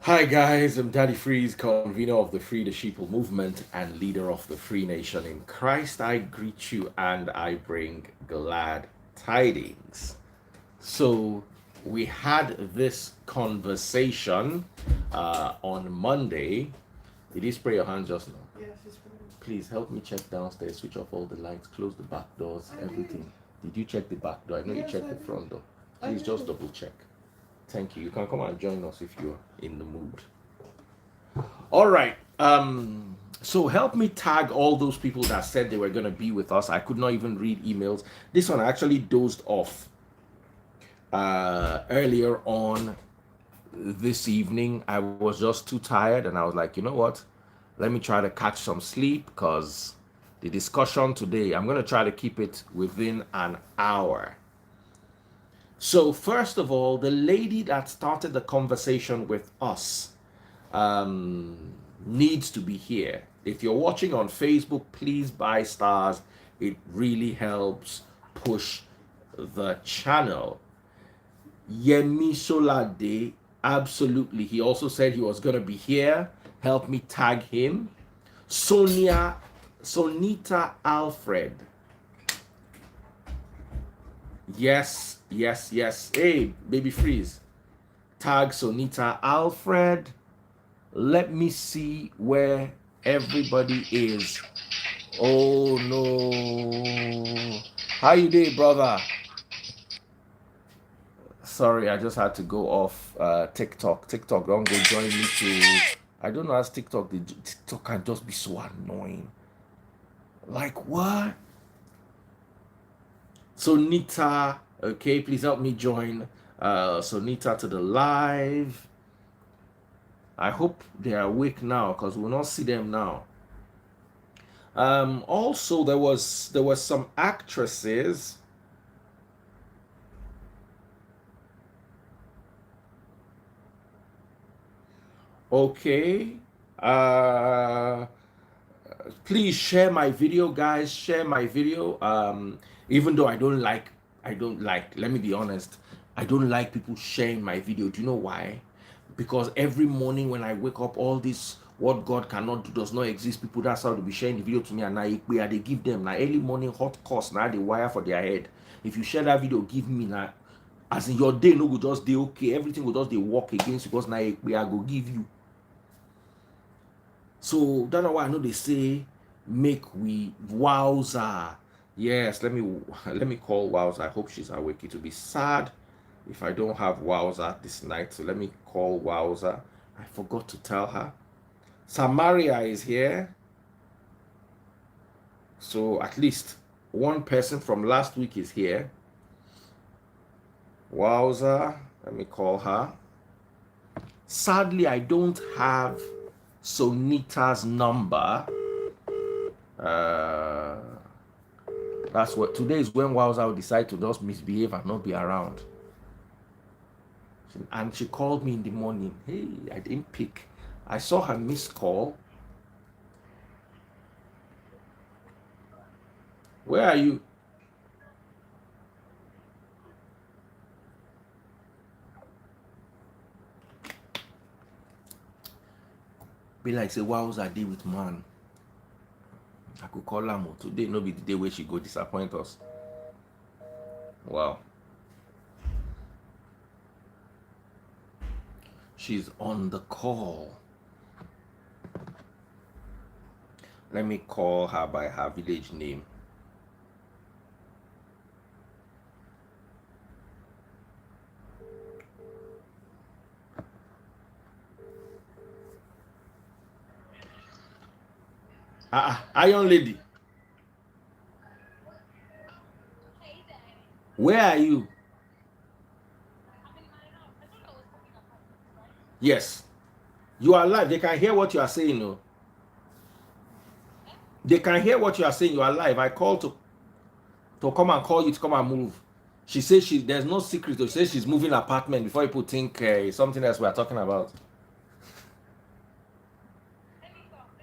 Hi guys, I'm Daddy Freeze, convener of the Free the Sheeple movement and leader of the Free Nation in Christ. I greet you and I bring glad tidings. So we had this conversation on Monday. Did you spray your hand just now? Yes, it's fine. Please help me check downstairs, switch off all the lights, close the back doors, I everything. Did you check the back door? I know you Yes, checked I the did. front door. I Please just did. double check. Thank you. You can come and join us if you're in the mood. All right. So help me tag all those people that said they were gonna be with us. I could not even read emails. This one I actually dozed off earlier on this evening. I was just too tired, and I was like, you know what? Let me try to catch some sleep because the discussion today, I'm gonna try to keep it within an hour. So first of all, the lady that started the conversation with us needs to be here. If you're watching on Facebook, please buy stars. It really helps push the channel. Yemi Solade, absolutely. He also said he was going to be here. Help me tag him. Sonita Alfred. Yes, yes, yes. Hey, baby freeze. Tag Sonita Alfred. Let me see where everybody is. Oh no. How you doing, brother? Sorry, I just had to go off TikTok. TikTok, don't go join me too. I don't know how TikTok can just be so annoying. Like what? So Nita, okay, please help me join so Nita to the live. I hope they are awake now because we'll not see them now. Also, there was some actresses. Okay. Uh, please share my video, guys. Share my video. Even though I don't like. Let me be honest. I don't like people sharing my video. Do you know why? Because every morning when I wake up, all this what God cannot do does not exist. People that's how they be sharing the video to me, and I they give them now early morning hot course now they wire for their head. If you share that video, give me now. As in your day, no go just day okay. Everything will just they work against you because now I go give you. So that's why I know they say make we wowza. Yes, let me call Wowza. I hope she's awake. It will be sad if I don't have Wowza this night. So let me call Wowza. I forgot to tell her. Samaria is here. So at least one person from last week is here. Wowza. Let me call her. Sadly, I don't have Sonita's number. Uh, that's what today is when Wowza will decide to just misbehave and not be around. And she called me in the morning. Hey, I didn't pick. I saw her missed call. Where are you? Be like say Wowza day with man. I could call her more. Today no be the day where she go disappoint us. Wow. She's on the call. Let me call her by her village name. Iron lady. Where are you? Yes. You are live. They can hear what you are saying. No. They can hear what you are saying. You are live. I called to come and call you to come and move. She says there's no secret. She says she's moving apartment before people think something else we are talking about.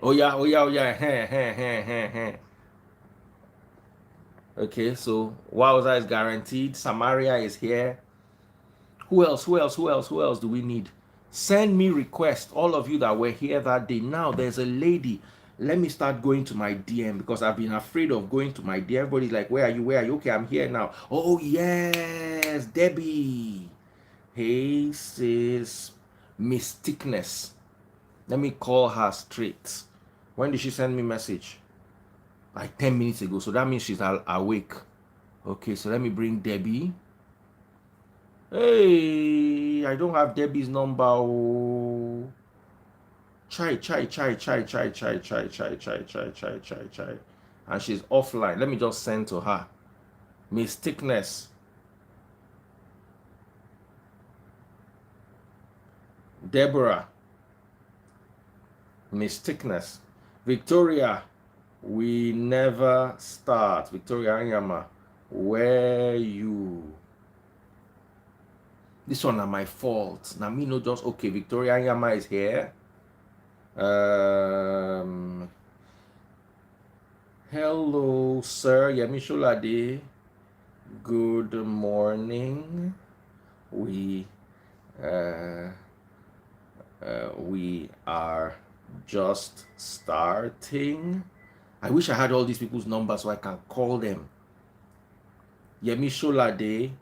Oh yeah, oh yeah, oh yeah. Okay, so Wowza is guaranteed. Samaria is here. Who else? Who else? Who else? Who else do we need? Send me requests, all of you that were here that day. Now there's a lady. Let me start going to my DM because I've been afraid of going to my DM. Everybody's like, where are you? Where are you? Okay, I'm here now. Oh, yes, Debbie. Hey, sis. Mysticness. Let me call her straight. When did she send me message? Like 10 minutes ago. So that means she's awake. Okay, so let me bring Debbie. Hey, I don't have Debbie's number. Oh. Chai. And she's offline. Let me just send to her. Mysticness. Deborah. Mysticness. Victoria. We never start. Victoria Anyama. Where you? This one are my fault. Now me no just okay. Victoria Anyama is here. Hello, sir. Yemi Sholade. Good morning. We are just starting. I wish I had all these people's numbers so I can call them. Yemi Sholade.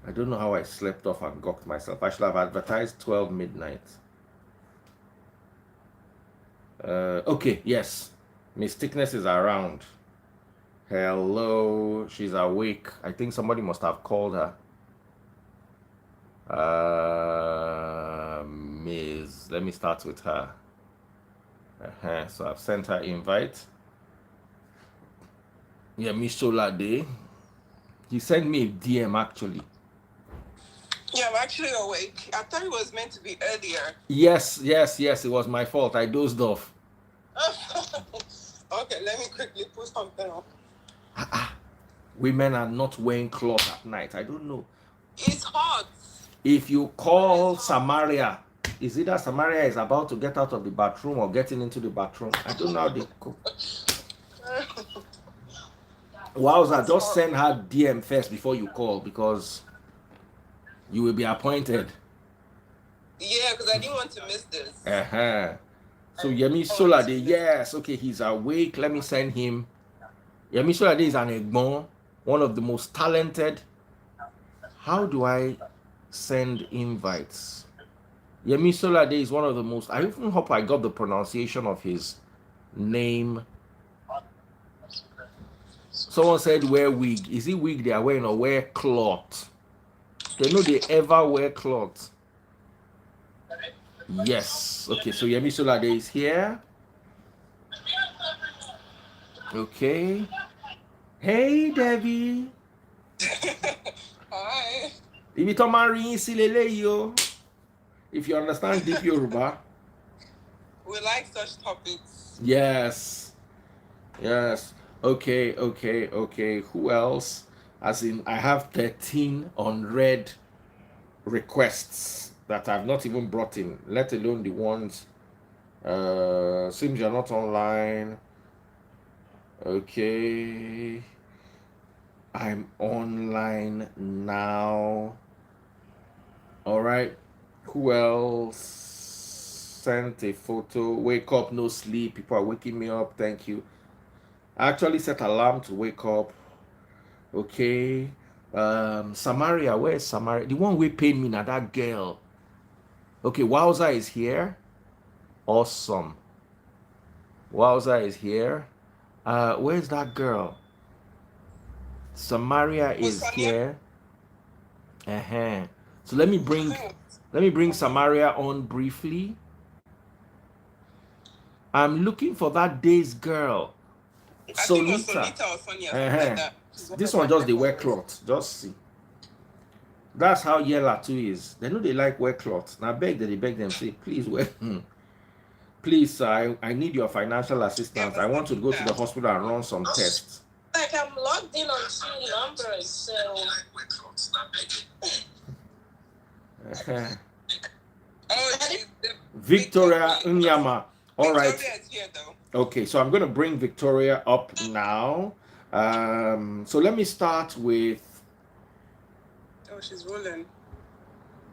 I don't know how I slept off and gawked myself. I should have advertised 12 midnight. Okay, yes. Mysticness is around. Hello, she's awake. I think somebody must have called her. Ms. Let me start with her. So I've sent her invite. Yeah, Miss Solade. He sent me a DM actually. Yeah, I'm actually awake. I thought it was meant to be earlier. Yes. It was my fault. I dozed off. Okay, let me quickly put something on. Women are not wearing cloth at night. I don't know. It's hot. If you call Samaria, is either Samaria is about to get out of the bathroom or getting into the bathroom. I don't know how they cook. Wowza, just send her DM first before you call because you will be appointed. Yeah, because I didn't want to miss this. So Yemi Solade, yes, okay, he's awake. Let me send him. Yemi Solade is an Egbon, one of the most talented. How do I send invites? Yemi Solade is one of the most. I even hope I got the pronunciation of his name. Someone said wear wig. Is it wig they are wearing or wear cloth? They know they ever wear cloth. Yes. Okay, so Yemi Solade is here. Okay. Hey, Debbie. Hi. If you understand deep Yoruba. We like such topics. Yes. Okay. Who else? As in, I have 13 unread requests that I've not even brought in, let alone the ones. Seems you're not online. Okay. I'm online now. All right. Who else sent a photo? Wake up, no sleep. People are waking me up. Thank you. I actually set alarm to wake up. Okay. Samaria, where is Samaria? The one we paid me now, that girl. Okay, Wowza is here. Awesome. Wowza is here. Where's that girl? Samaria is here. So let me bring Samaria on briefly. I'm looking for that day's girl. Sonita or Sonia. Like this one just the wear cloth. Just see. That's how Yella too is. They know they like wear cloth. Now beg them, say, please wear. Please, sir, I need your financial assistance. I want to go to the hospital and run some tests. Like I'm logged in on 2 numbers, so. Victoria Nyama. All right. Victoria is here, though. Okay, so I'm going to bring Victoria up now. So let me start with. Oh, she's rolling.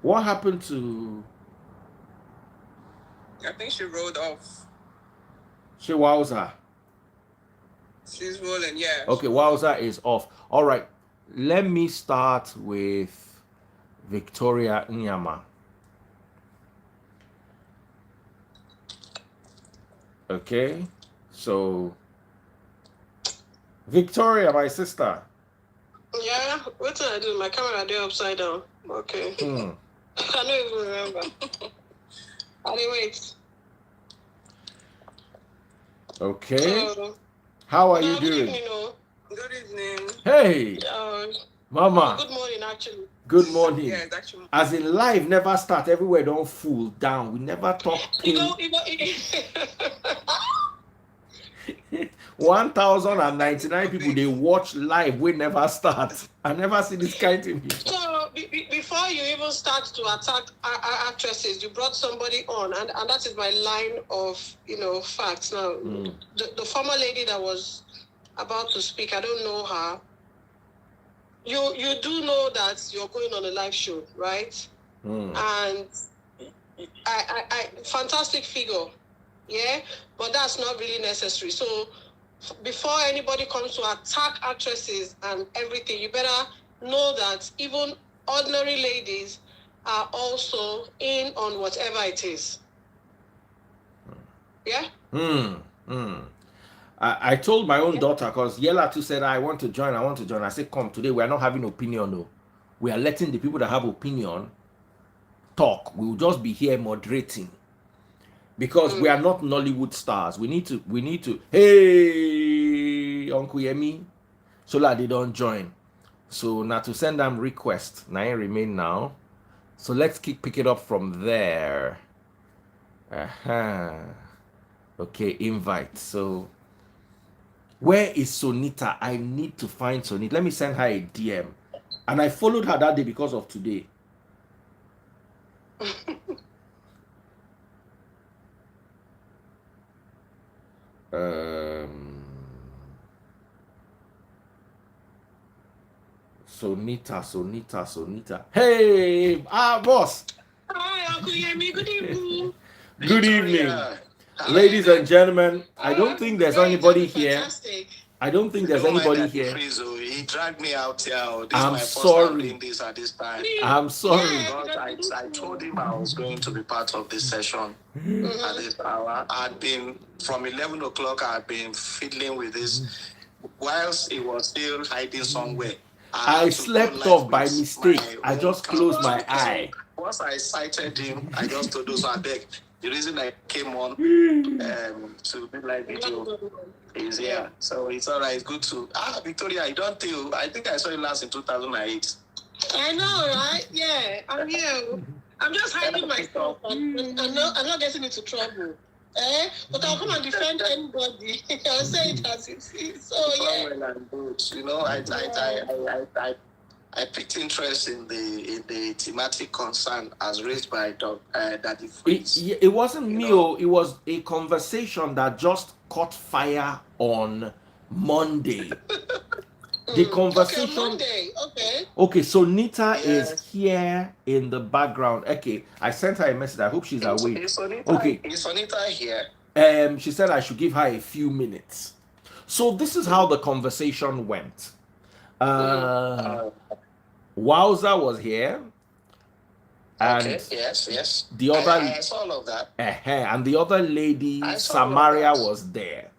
What happened to? I think she rolled off. Wowza. She's rolling, yeah. Okay, Wowza is off. All right. Let me start with Victoria Nyama. Okay. So Victoria, my sister. Yeah, what did I do? My camera did upside down. Okay. I don't even remember. I didn't wait. Okay. How are you good doing? Evening, oh. Good evening. Hey. Mama. Good morning, actually. Good morning. Yeah, it's actually. As in live never start, everywhere don't fool down. We never talk pain. 1,099 people they watch live. We never start. I never see this kind of thing before. So before you even start to attack actresses, you brought somebody on, and that is my line of facts. Now, the former lady that was about to speak, I don't know her. You do know that you're going on a live show, right? And I fantastic figure, yeah, but that's not really necessary. So before anybody comes to attack actresses and everything, you better know that even ordinary ladies are also in on whatever it is. Yeah? I told my own daughter, because Yella too said, I want to join. I said, come, today we are not having opinion, no. We are letting the people that have opinion talk. We will just be here moderating. Because we are not Nollywood stars. We need to, hey, Uncle Yemi, so that they don't join. So now to send them request, now remain now. So let's pick it up from there. Okay, invite. So where is Sonita? I need to find Sonita. Let me send her a DM. And I followed her that day because of today. Sonita. Hey, boss. Hi, Uncle Yemi. Good evening. Good evening. Ladies and gentlemen, I don't think there's anybody here. I don't think there's anybody here. He dragged me out here. I'm sorry. This at this time. I'm sorry. Because I told him I was going to be part of this session at this hour. I'd been from 11 o'clock. I'd been fiddling with this whilst he was still hiding somewhere. I slept off by mistake. I just closed my eye. Once I sighted him, I just told those I beg. The reason I came on to be like video is here. So it's all right. It's good to Victoria. I think I saw you last in 2008. I know, right? Yeah, I'm here. I'm just hiding myself. I'm not getting into trouble. But I'll come and defend anybody. I'll say it as it is. So yeah. I picked interest in the thematic concern as raised by Daddy Freeze. It wasn't me. It was a conversation that just caught fire on Monday. The conversation. Okay, Monday. Okay, so Nita is here in the background. Okay, I sent her a message. I hope she's awake. Is Sonita here? She said I should give her a few minutes. So this is how the conversation went. Wowza was here. And yes. The other, I saw all of that. And the other lady, Samaria, was there.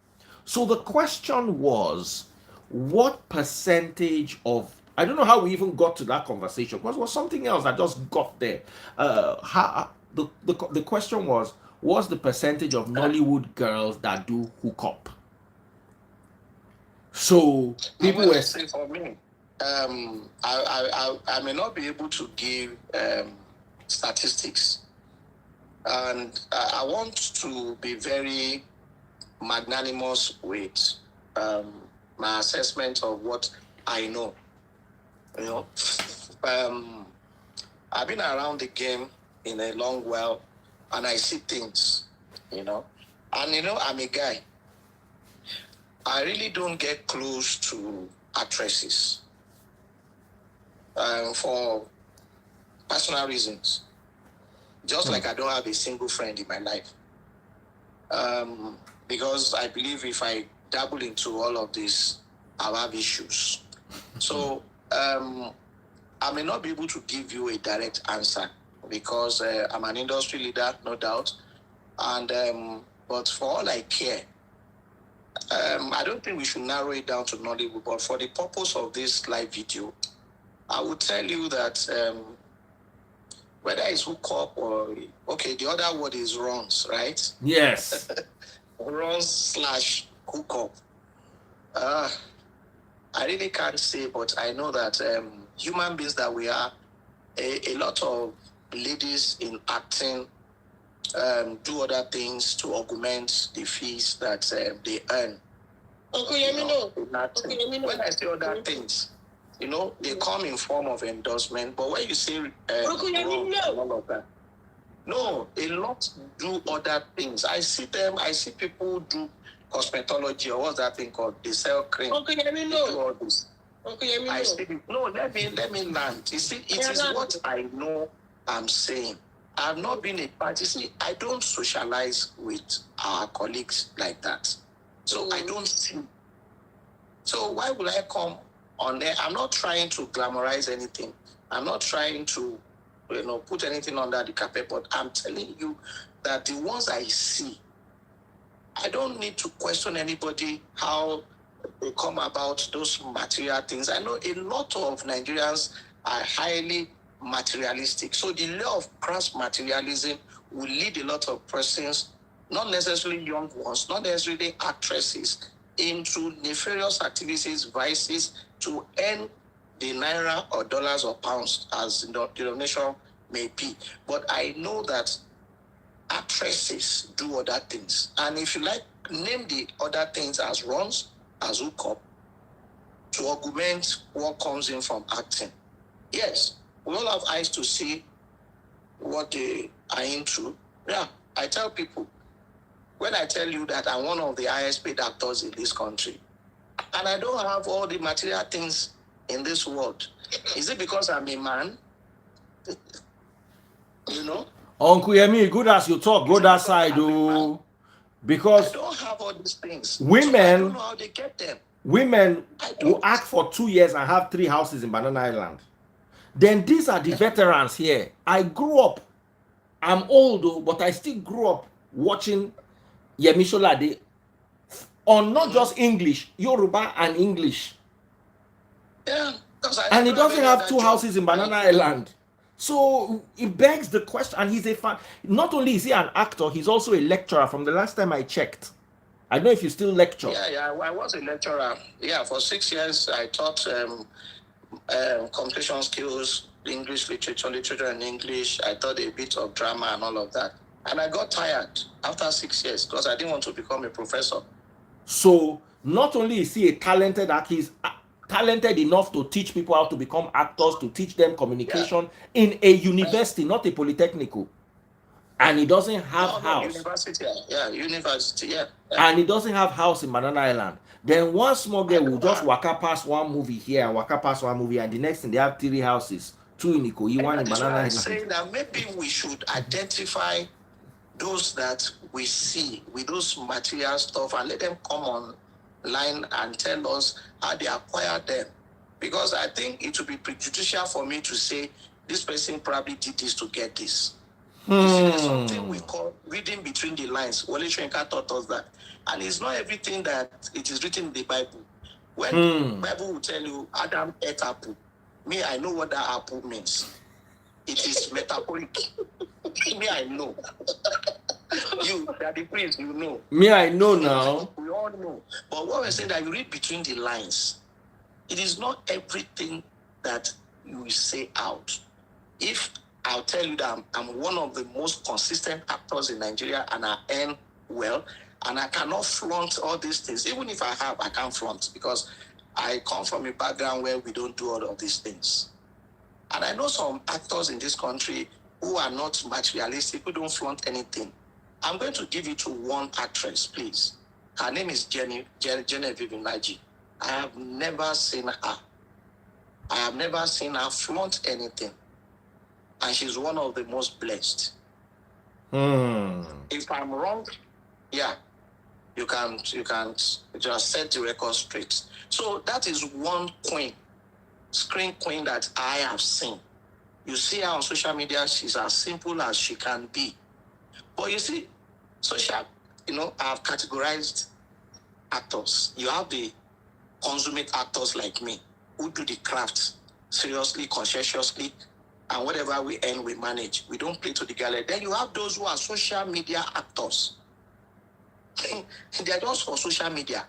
So the question was, what percentage of, I don't know how we even got to that conversation, because it was something else that just got there. The question was, what's the percentage of Nollywood girls that do hookup? So people were saying, for me, I may not be able to give statistics, and I want to be very magnanimous with my assessment of what I know. I've been around the game in a long while, and I see things, and I'm a guy. I really don't get close to actresses for personal reasons. Just like I don't have a single friend in my life. Because I believe if I dabble into all of this, I'll have issues. So I may not be able to give you a direct answer because I'm an industry leader, no doubt. And but for all I care, I don't think we should narrow it down to Nollywood. But for the purpose of this live video, I would tell you that whether it's hookup or the other word is runs, right? Yes. Runs/hookup. I really can't say, but I know that human beings that we are, a lot of ladies in acting do other things to augment the fees that they earn. Uncle Yemino. When I say other things, they come in form of endorsement. But when you say Uncle Yemino, all of that, no, a lot do other things. I see people do cosmetology, or what's that thing called? They sell cream. Uncle Yemino. Do all this. Uncle Yemino. I see people. No, let me land. You see, it is what I know I'm saying. I've not been a part. You see, I don't socialize with our colleagues like that. So I don't see. So why would I come on there? I'm not trying to glamorize anything. I'm not trying to, put anything under the carpet. But I'm telling you that the ones I see, I don't need to question anybody how they come about those material things. I know a lot of Nigerians are highly materialistic. So the law of crass materialism will lead a lot of persons, not necessarily young ones, not necessarily actresses, into nefarious activities, vices, to earn the naira or dollars or pounds as the denomination may be. But I know that actresses do other things. And if you like, name the other things as runs, as hookup, to augment what comes in from acting. Yes, we all have eyes to see what they are into. Yeah, I tell people, when I tell you that I'm one of the highest paid actors in this country, and I don't have all the material things in this world, is it because I'm a man? Uncle Yemi, good as you talk, go that side, oh. Because I don't have all these things. Women, so I don't know how they get them. Women who act for 2 years and have 3 houses in Banana Island. Then these are the veterans here. I grew up, I'm old though, but I still grew up watching Yemi Sholade on not just English, Yoruba and English. Yeah, and he doesn't have 2 houses in Banana Island. So it begs the question, and he's a fan. Not only is he an actor, he's also a lecturer from the last time I checked. I don't know if you still lecture. Yeah, I was a lecturer. Yeah, for 6 years I taught communication skills, English literature and English. I taught a bit of drama and all of that. And I got tired after 6 years because I didn't want to become a professor. So not only is he a talented actor, he's talented enough to teach people how to become actors, to teach them communication in a university, not a polytechnical. And he doesn't have house. University, yeah. And he doesn't have house in Banana Island. Then one small girl will just waka past one movie here and waka past one movie, and the next thing they have 3 houses, 2 in Ikoyi, 1 in Banana Island. I'm saying that maybe we should identify those that we see with those material stuff and let them come online and tell us how they acquired them. Because I think it would be prejudicial for me to say this person probably did this to get this. You see, there's something we call reading between the lines. Wale Soyinka taught us that. And it's not everything that it is written in the Bible. When the Bible will tell you Adam ate apple, me, I know what that apple means. It is metaphoric. Me, I know. You, that the priest, you know. Me, I know now. We all know. But what we're saying that you read between the lines. It is not everything that you will say out. If I'll tell you that I'm one of the most consistent actors in Nigeria and I earn well, and I cannot flaunt all these things. Even if I have, I can't flaunt because I come from a background where we don't do all of these things. And I know some actors in this country who are not materialistic, who don't flaunt anything. I'm going to give you to one actress, please. Her name is Genevieve Naji. I have never seen her. I have never seen her flaunt anything. And she's one of the most blessed. If I'm wrong, yeah, you can just set the record straight. So that is one queen, screen queen that I have seen. You see her on social media, she's as simple as she can be. But you see, I've categorized actors. You have the consummate actors like me who do the craft seriously, conscientiously, and whatever we earn, we manage. We don't play to the gallery. Then you have those who are social media actors. They are just for social media.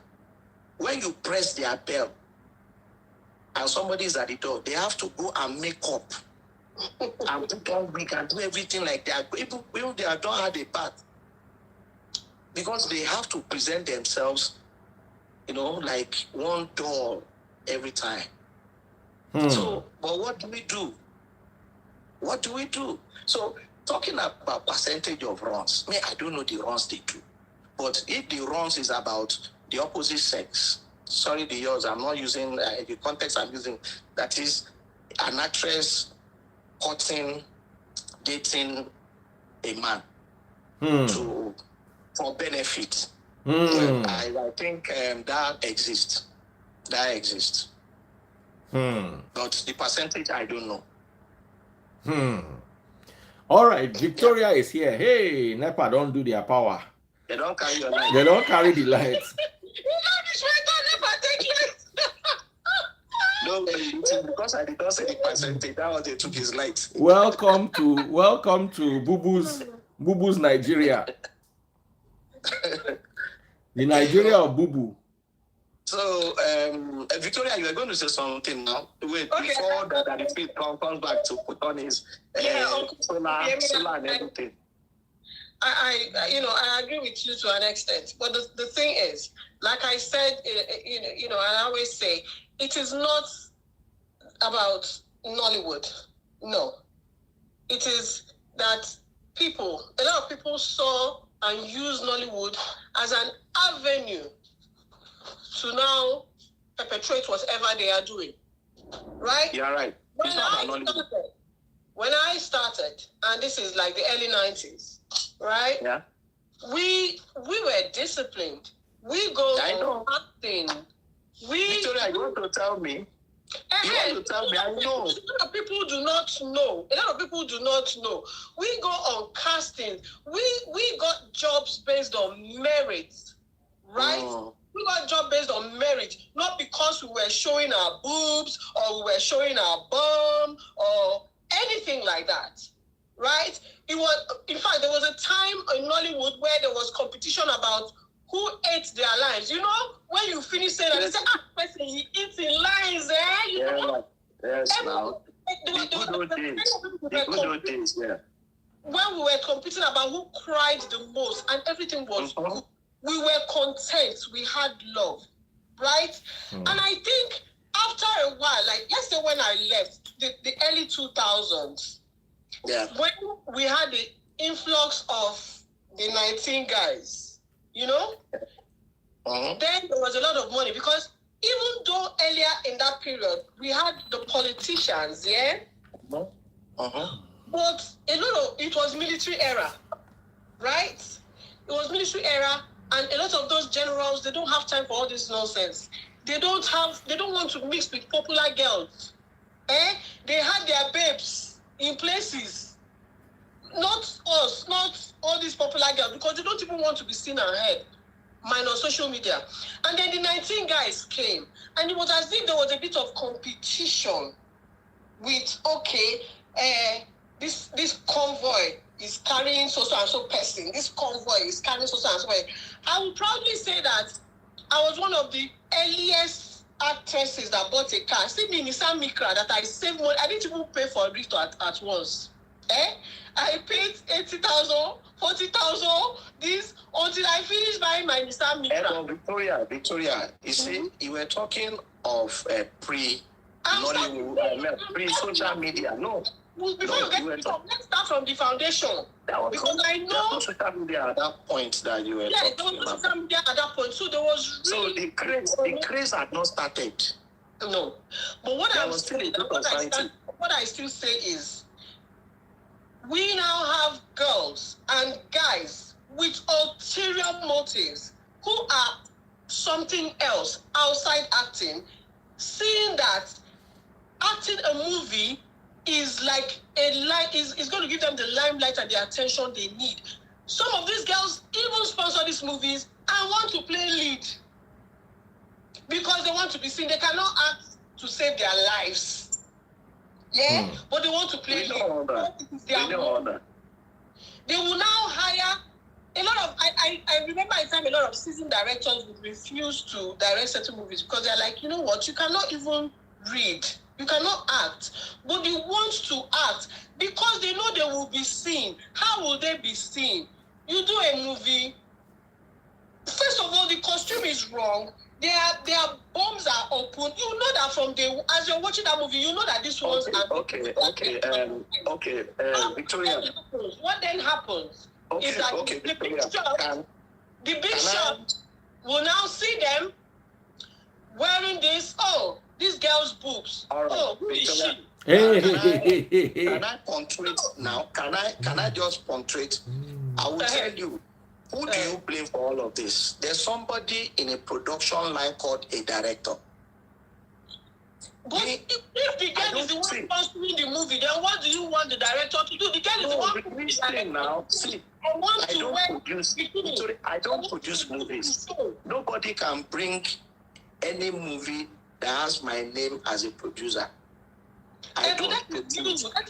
When you press their bell and somebody is at the door, they have to go and make up and put on wig and do everything like that. Even they don't have a bath. Because they have to present themselves, like one doll every time. So, but what do we do? What do we do? So, talking about percentage of runs, I don't know the runs they do. But if the runs is about the opposite sex, sorry, the yours, I'm not using the context I'm using, that is an actress courting, dating a man for benefit. Well, I think that exists. That exists. But the percentage, I don't know. All right, Victoria is here. Hey, NEPA don't do their power. They don't carry your light. They don't carry the lights. No, because I did not say the percentage, that was they took his light. Welcome to Bubu's Nigeria. The Nigeria of Bubu. So, Victoria, you are going to say something now. Wait, okay. Before that the comes back to put on his solar and everything. I agree with you to an extent. But the thing is, like I said, and I always say, it is not about Nollywood. No. It is that a lot of people saw and used Nollywood as an avenue to now perpetrate whatever they are doing. Right? Yeah, right. When I started, and this is like the early 90s, right? Yeah. We were disciplined. We go on acting. Victoria, you want to tell me? You want to tell me? I know. A lot of people do not know. We go on casting. We got jobs based on merit, right? We got job based on merit, not because we were showing our boobs or we were showing our bum or anything like that, right? It was, in fact, there was a time in Nollywood where there was competition about who ate their lines. You know, when you finish saying that, they say, person, he eats in lines, eh? You know? Yes, now. The good old days, yeah. When we were competing about who cried the most and everything was good, we were content, we had love, right? And I think after a while, like let's say when I left, the early 2000s, when we had the influx of the 19 guys, then there was a lot of money because even though earlier in that period, we had the politicians, but it was military era, right? It was military era, and a lot of those generals, they don't have time for all this nonsense. They don't want to mix with popular girls. They had their babes in places. Not us, not all these popular girls, because they don't even want to be seen and heard, minus social media. And then the 19 guys came, and it was as if there was a bit of competition with, this convoy is carrying so and so person. This convoy is carrying so and so. I would proudly say that I was one of the earliest actresses that bought a car. See me, Nissan Micra, that I saved money. I didn't even pay for a gift at once. I paid 80,000, 40,000, this until I finished buying my Nissan Micra. Victoria, you see, you were talking of pre-Nollywood, pre-social media. No. Before you get to the top, let's start from the foundation. Because I know. There was no social media at that point that you were Yeah, there talking was no about. social media at that point. So there was really. So the craze had not started. No. But what There was still a bit of fighting. what I still say is, we now have girls and guys with ulterior motives who are something else outside acting, seeing that acting a movie is like is going to give them the limelight and the attention they need. Some of these girls even sponsor these movies and want to play lead because they want to be seen. They cannot act to save their lives. Yeah, but they want to play lead. They will now hire a lot of. I remember a time a lot of seasoned directors would refuse to direct certain movies because they're like, you know what, you cannot even read. You cannot act, but they want to act because they know they will be seen. How will they be seen? You do a movie. First of all, the costume is wrong. Their bombs are open. You know that from as you're watching that movie, you know that this one's Victoria. What then happens is that the big shot will now see them wearing this. Oh, this girl's boobs. Right, oh, who is she? Can I punctuate now? Can I just punctuate? I will tell you. Who do you blame for all of this? There's somebody in a production line called a director. But if the girl is the one sponsoring the movie, then what do you want the director to do? The girl is the one now. See, I don't produce movies. Nobody can bring any movie that has my name as a producer. That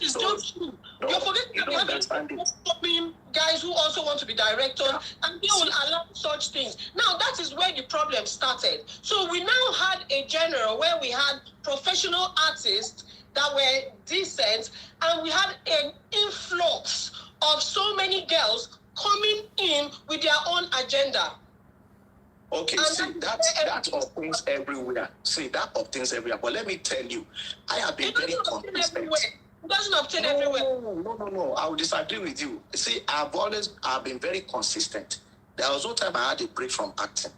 is just true. You're forgetting guys who also want to be directors, and they will allow such things. Now, that is where the problem started. So we now had a genre where we had professional artists that were decent, and we had an influx of so many girls coming in with their own agenda. Okay, see, that obtains everywhere. See, that obtains everywhere. But let me tell you, I have been very consistent. It doesn't obtain everywhere. No. I will disagree with you. See, I've been very consistent. There was no time I had a break from acting.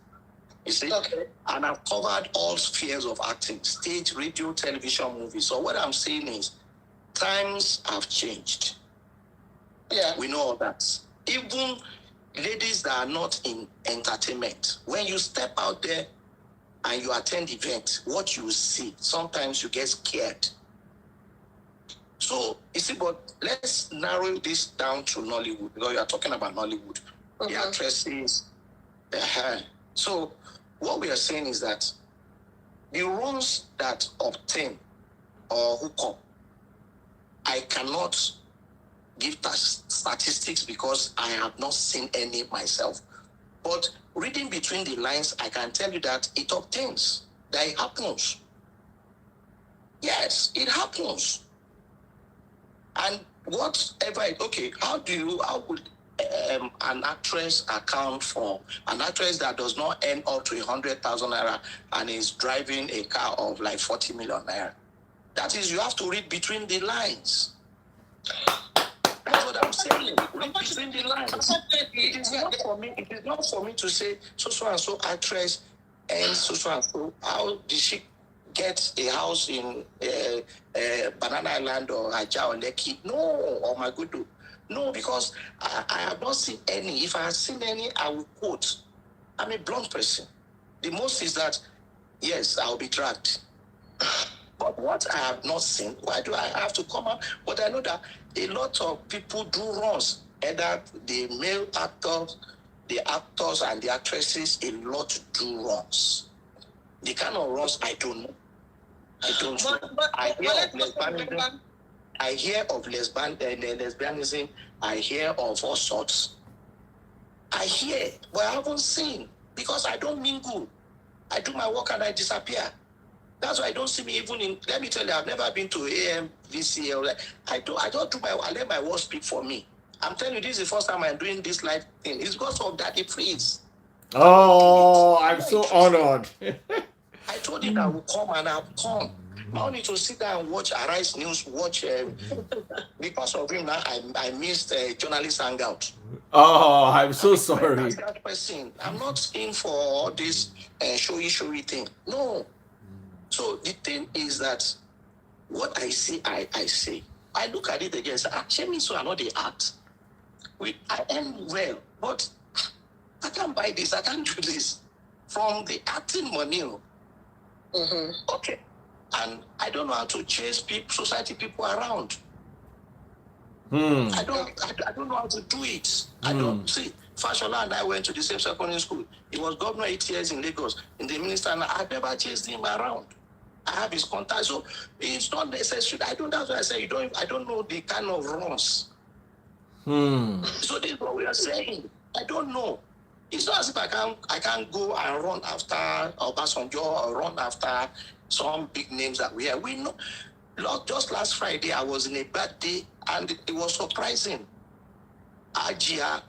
You see? Okay. And I've covered all spheres of acting, stage, radio, television, movies. So what I'm saying is, times have changed. Yeah. We know all that. Even ladies that are not in entertainment, when you step out there and you attend events, what you see, sometimes you get scared. So, you see, but let's narrow this down to Nollywood, because you are talking about Nollywood, the actresses, the hair. So, what we are saying is that the roles that obtain or hook up, I cannot give statistics because I have not seen any myself. But reading between the lines, I can tell you that it obtains, that it happens. Yes, it happens. And whatever, how would an actress account for an actress that does not earn up to 100,000 naira and is driving a car of like 40 million naira? That is, you have to read between the lines. That's what I'm saying. Read between the lines. It is not for me to say so and so actress and so and so. How did she get a house in Banana Island or Aja or Lekki? No, or Magudu. No, because I have not seen any. If I had seen any, I would quote. I'm a blunt person. The most is that, yes, I'll be dragged. But what I have not seen, why do I have to come out? But I know that a lot of people do runs. Either the male actors, the actors and the actresses, a lot do runs. The kind of runs, I don't know. I hear of lesbianism. I hear of all sorts. I hear, but I haven't seen because I don't mingle. I do my work and I disappear. That's why I don't see me even in. Let me tell you, I've never been to AMVC. I let my words speak for me. I'm telling you, this is the first time I'm doing this live thing. It's because of Daddy Freeze. Oh, I'm so honored. I told him I would come and I've come. I only to sit down and watch Arise News, watch. Because of him, now I missed journalist hangout. Oh, I'm so I'm a very sorry. transparent person. I'm not in for all this showy thing. No. So the thing is that what I see, I say. I look at it again. Say, me so I know the art. I am well, but I can't buy this. I can't do this from the acting money. Okay, and I don't know how to chase society people around. I don't know how to do it. I don't see. Fashola and I went to the same secondary school. He was governor 8 years in Lagos, in the minister, and I never chased him around. I have his contact, so it's not necessary. That's why I say I don't know the kind of runs. So this is what we are saying. I don't know. It's not as if I can't go and run after Obasanjo or run after some big names that we have. We know. Just last Friday, I was in a bad day, and it was surprising. Ajia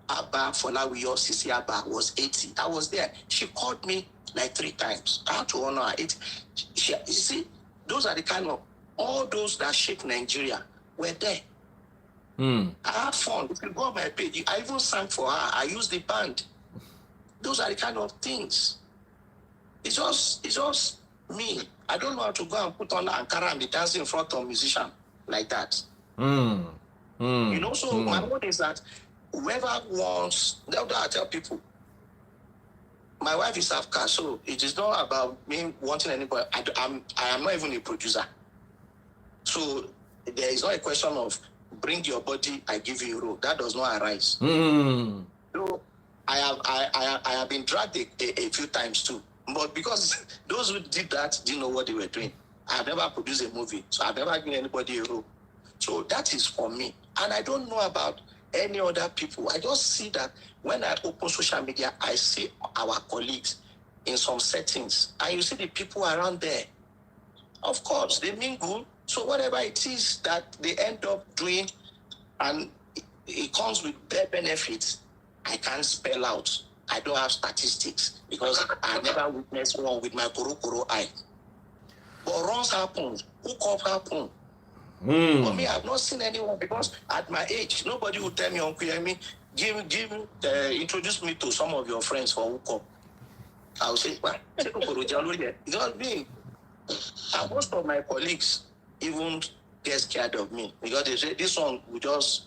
Abba Folawiyo Sisi Abba was 80. I was there. She called me like 3 times. I had to honor her. You see, those are the kind of, all those that shape Nigeria were there. I had fun. If you go on my page, I even sang for her. I used the band. Those are the kind of things. It's just me. I don't know how to go and put on Ankara and be dancing in front of a musician like that. You know, so my word is that whoever wants, that's what I tell people. My wife is Afghan, so it is not about me wanting anybody. I am not even a producer. So there is not a question of bring your body, I give you a role. That does not arise. So I have been dragged a few times too. But because those who did that didn't know what they were doing. I have never produced a movie, so I've never given anybody a role. So that is for me. And I don't know about any other people. I just see that when I open social media, I see our colleagues in some settings. And you see the people around there. Of course, they mean good. So whatever it is that they end up doing, and it comes with their benefits, I can't spell out. I don't have statistics because I never witnessed one with my koro eye. But runs happen, hookup happen. For me, I've not seen anyone because at my age, nobody will tell me, Uncle Yemi, introduce me to some of your friends for hookup. I will say, well, it's not me. And most of my colleagues even get scared of me because they say this one will just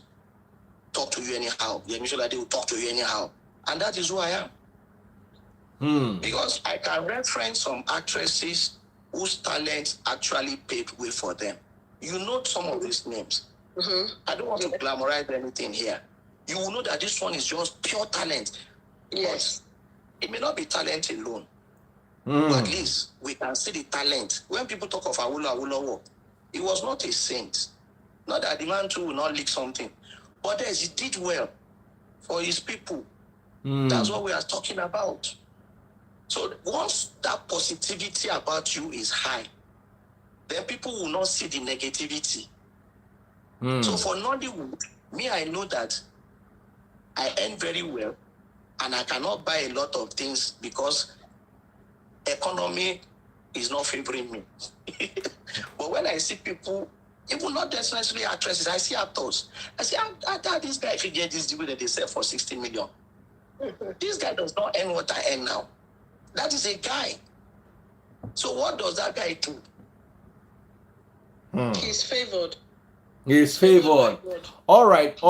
talk to you anyhow. They will talk to you anyhow. And that is who I am. Because I can reference some actresses whose talents actually paved way for them. You know some of these names. I don't want to glamorize anything here. You will know that this one is just pure talent. Yes. It may not be talent alone. But at least we can see the talent. When people talk of Awolowo, he was not a saint. Not that the man too will not leak something. But he did well for his people. That's what we are talking about. So once that positivity about you is high, then people will not see the negativity. So for Nollywood, I know that I earn very well and I cannot buy a lot of things because economy is not favoring me. But when I see people, even not necessarily actresses, I see actors. I say, this guy, if he get this deal that they sell for 60 million, this guy does not earn what I earn now. That is a guy. So what does that guy do? He's favored. He's favored. All right.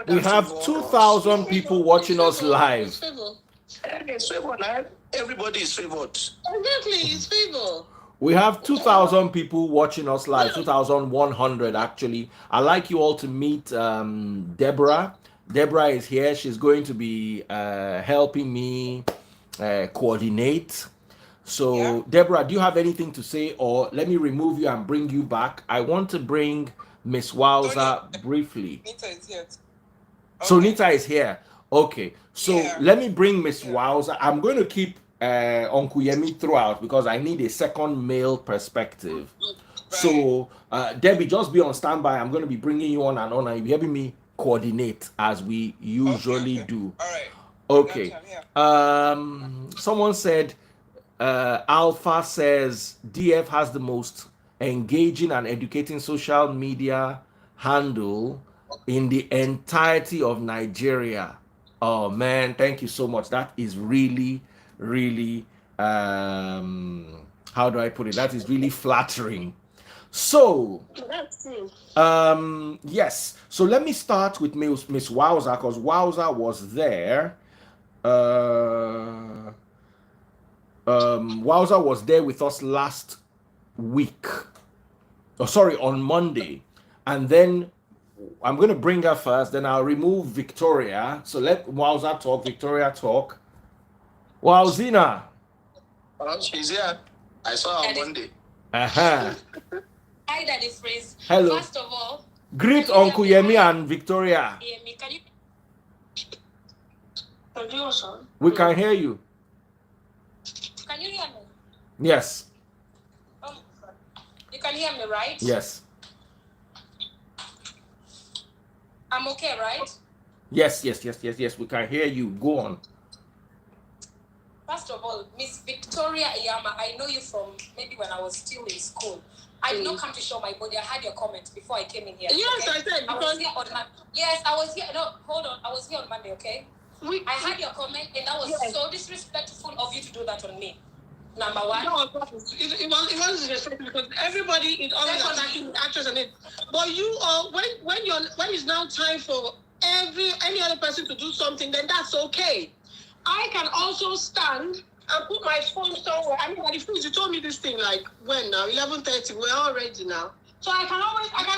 We have 2,000 people watching us live. He's favored. Everybody is favored. Exactly, he's favored. We have 2,000 people watching us live, 2,100 actually. I'd like you all to meet Deborah. Deborah is here. She's going to be helping me coordinate. So, yeah. Deborah, do you have anything to say, or let me remove you and bring you back? I want to bring Miss Wowza briefly. Nita is here. Okay. So Nita is here. Okay. So let me bring Miss Wowza. I'm going to keep Uncle Yemi throughout because I need a second male perspective. Right. So Debbie, just be on standby. I'm going to be bringing you on and on, and you'll be helping me coordinate as we usually do. All right. Okay. Someone said Alpha says DF has the most engaging and educating social media handle in the entirety of Nigeria. Oh man, thank you so much. That is really, really how do I put it? That is really flattering. So yes. So let me start with Miss Wowza, because Wowza was there. Wowza was there with us last week. Oh, sorry, on Monday. And then I'm going to bring her first, then I'll remove Victoria. So let Wowza talk, Victoria talk. Wowzina. Oh, she's here. I saw her on Monday. Uh-huh. Hi, Daddy Freeze. Hello. First of all, Greet Uncle Yemi and Victoria. Yemi, can you? We can hear you. Can you hear me? Yes. You can hear me, right? Yes. I'm okay, right? Yes. We can hear you. Go on. First of all, Miss Victoria Iyama, I know you from maybe when I was still in school. I did not come to show my body. I had your comment before I came in here. Yes, okay? I said, I was here on Monday. Yes, I was here. No, hold on. I was here on Monday, okay? I had your comment, and that was so disrespectful of you to do that on me. Number one. No, it was disrespectful because everybody is always attacking the actors and it. But you when it's now time for any other person to do something, then that's okay. I can also stand and put my phone somewhere. I mean, Daddy Freeze, you told me this thing like when now 11:30. We're all ready now, so I can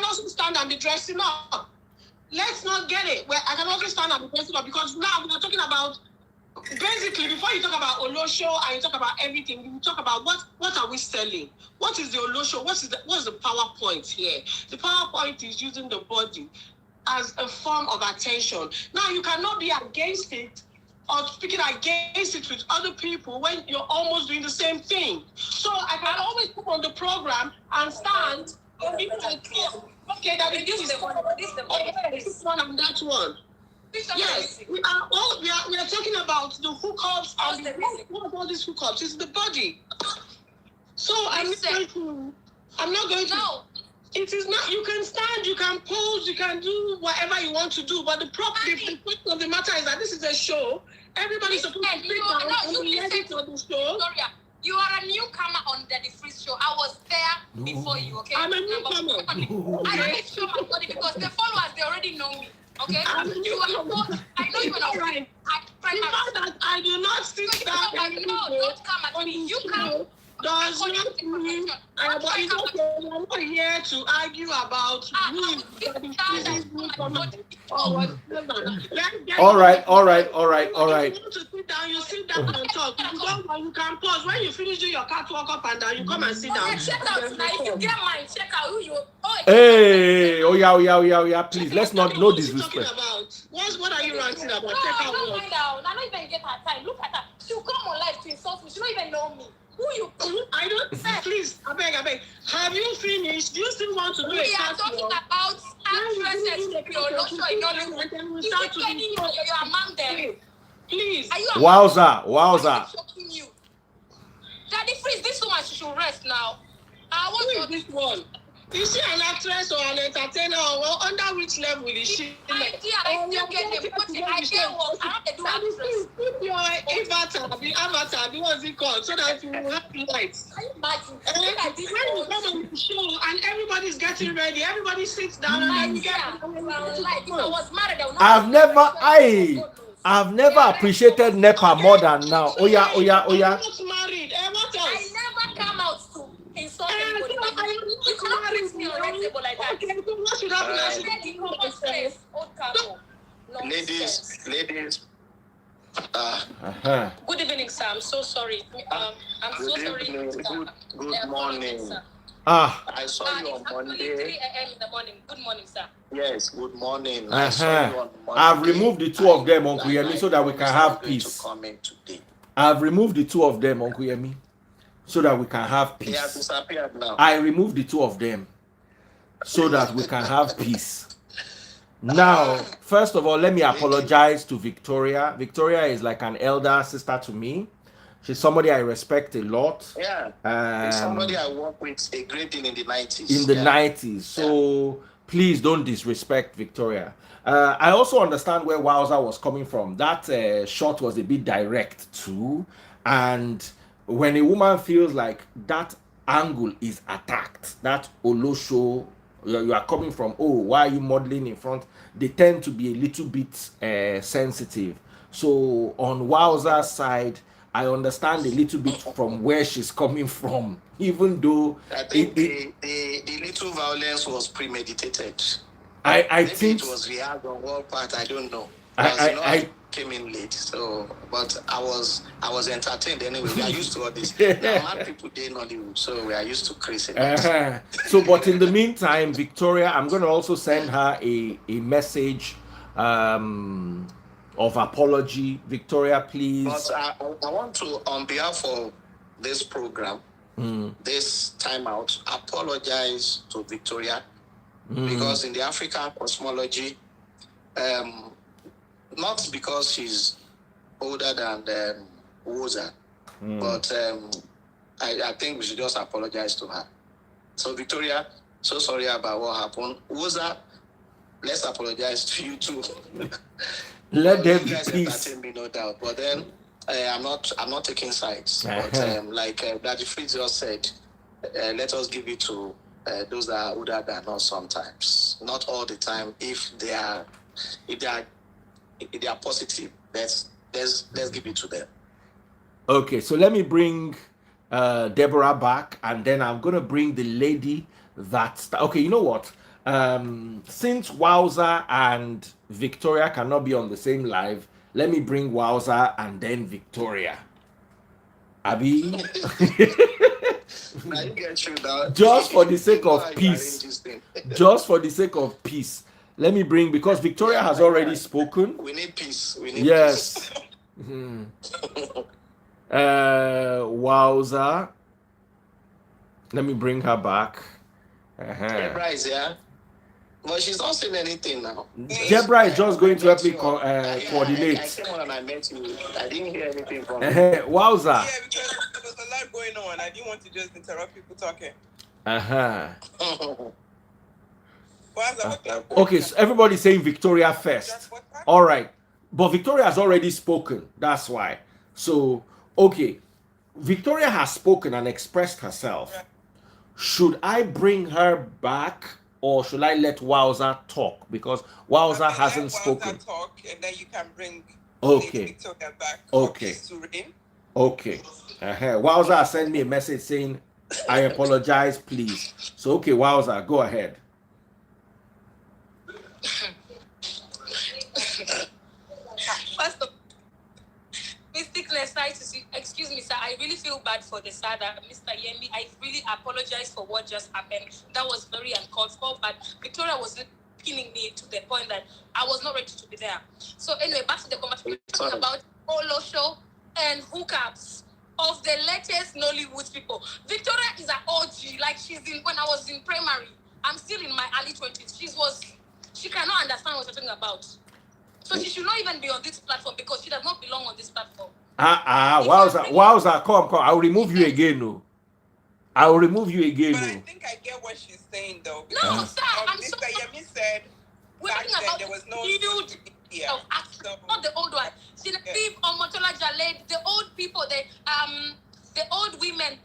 also stand and be dressing up. Let's not get it. Where I can also stand and be dressing up because now we're talking about. Basically, before you talk about Olosho and you talk about everything, you talk about what are we selling? What is the Olosho? What's the PowerPoint here? The PowerPoint is using the body as a form of attention. Now you cannot be against it or speaking against it with other people when you're almost doing the same thing. So I can always put on the program and stand and people like, okay, that this is one and that one. Yes, we are talking about the hookups and what all these hookups is the body. So I'm not going to. No. It is not. You can stand, you can pose, you can do whatever you want to do. But the point of the matter is that this is a show. Everybody's supposed to sit down and be ready for the show. Victoria, you are a newcomer on the Freeze show. I was there before you. Okay. I'm a newcomer. I don't show my body because the followers they already know me. Okay, I know you when I'm right. I do not sit down and don't come at me. You come. Does not mean I'm not here to argue about me. All right. You want to sit down, you sit down and talk. You can pause. When you finish doing your catwalk up and down, you come and sit down. Check out tonight. If you get mine, check out who you. Hey, oh yeah. Please, let's not no disrespect. What are you ranting about? Check out what. I don't even get her time. Look at her. She'll come on live to insult me. She don't even know me. Who you? I don't. Please, I beg. Have you finished? Do you still want to do we are talking about actresses in Olosho in Nollywood. You're among them. Please. Wowza. Daddy Freeze, this woman she should rest now. Who is this one? Is she an actress or an entertainer or under which level is she? I still get them. I can't work. I have to do actress. Put your avatar, what's it called? So that you will have lights. Can you imagine? When you come on the show and everybody's getting ready, everybody sits down and you get. If I was married, I've never appreciated NEPA more than now. Oh yeah. I'm not married. What else? I never come out to insult anybody. You cannot treat me on red table like that. Okay, so what should happen? Ladies. Good evening, sir. I'm so sorry. I'm so sorry. Good morning. Sir. I saw you on Monday. 3 a.m. in the morning. Good morning, sir. Yes, good morning. I saw you on Monday. I've removed the two of them, Uncle Yemi, so that we can have peace. I've removed the two of them, Uncle Yemi, so that we can have peace. He has disappeared now. I removed the two of them so that we can have peace. Now, first of all, let me apologize to Victoria. Victoria is like an elder sister to me. She's somebody I respect a lot. Yeah. It's somebody I worked with a great deal in the 90s. In the 90s. So please don't disrespect Victoria. I also understand where Wowza was coming from. That shot was a bit direct too. And when a woman feels like that angle is attacked, that Olosho, you are coming from, oh, why are you modeling in front? They tend to be a little bit sensitive. So on Wowza's side, I understand a little bit from where she's coming from, even though I think the little violence was premeditated. I Maybe think it was real on one part. I don't know. I Came in late, so but I was entertained anyway. We are used to all this. Now, mad people in Nollywood, so we are used to crazy. So, but in the meantime, Victoria, I'm going to also send her a message of apology. Victoria, please. But I want to, on behalf of this program, this time out, apologize to Victoria because in the African cosmology, not because she's older than Woza, but I think we should just apologize to her. So Victoria, so sorry about what happened. Woza, let's apologize to you too. Let them be guys peace. entertain me, no doubt. But then I'm not taking sides. But like Daddy Fritz just said, let us give it to those that are older than us sometimes. Not all the time. If they are positive, let's give it to them. Okay, so let me bring Deborah back, and then I'm gonna bring the lady that. Okay, you know what? Since Wowza and Victoria cannot be on the same live, let me bring Wowza and then Victoria. Abi. Just for the sake of peace. Just for the sake of peace. Let me bring, because Victoria has already spoken. We need peace. Yes. Wowza. Let me bring her back. Deborah is here. Well, she's not saying anything now. Deborah is just going to help me coordinate. I came on and I met you. I didn't hear anything from you. Wowza. Yeah, because there was a lot going on. I didn't want to just interrupt people talking. Okay, so everybody's saying Victoria first. All right. But Victoria has already spoken. That's why. So, okay. Victoria has spoken and expressed herself. Should I bring her back, or should I let Wowza talk? Because Wowza hasn't spoken. Talk, and then you can bring Victoria back. Okay. Okay. Wowza sent me a message saying, I apologize, please. So, okay, Wowza, go ahead. First of excuse me, sir. I really feel bad for the sir that Mr. Yemi. I really apologize for what just happened. That was very uncalled for, but Victoria was pinning me to the point that I was not ready to be there. So anyway, back to the conversation about Olosho and Hookups of the latest Nollywood people. Victoria is an OG. Like when I was in primary. I'm still in my early 20s. She cannot understand what we're talking about. So she should not even be on this platform because she does not belong on this platform. Wowza, come. I'll remove you again, no. I'll remove you again, But I think I get what she's saying, though. No, sir, Mr. Yemi said we're talking about there was no huge of action, not the old one. Sinapib or Motola Jaled, the old people, the old women,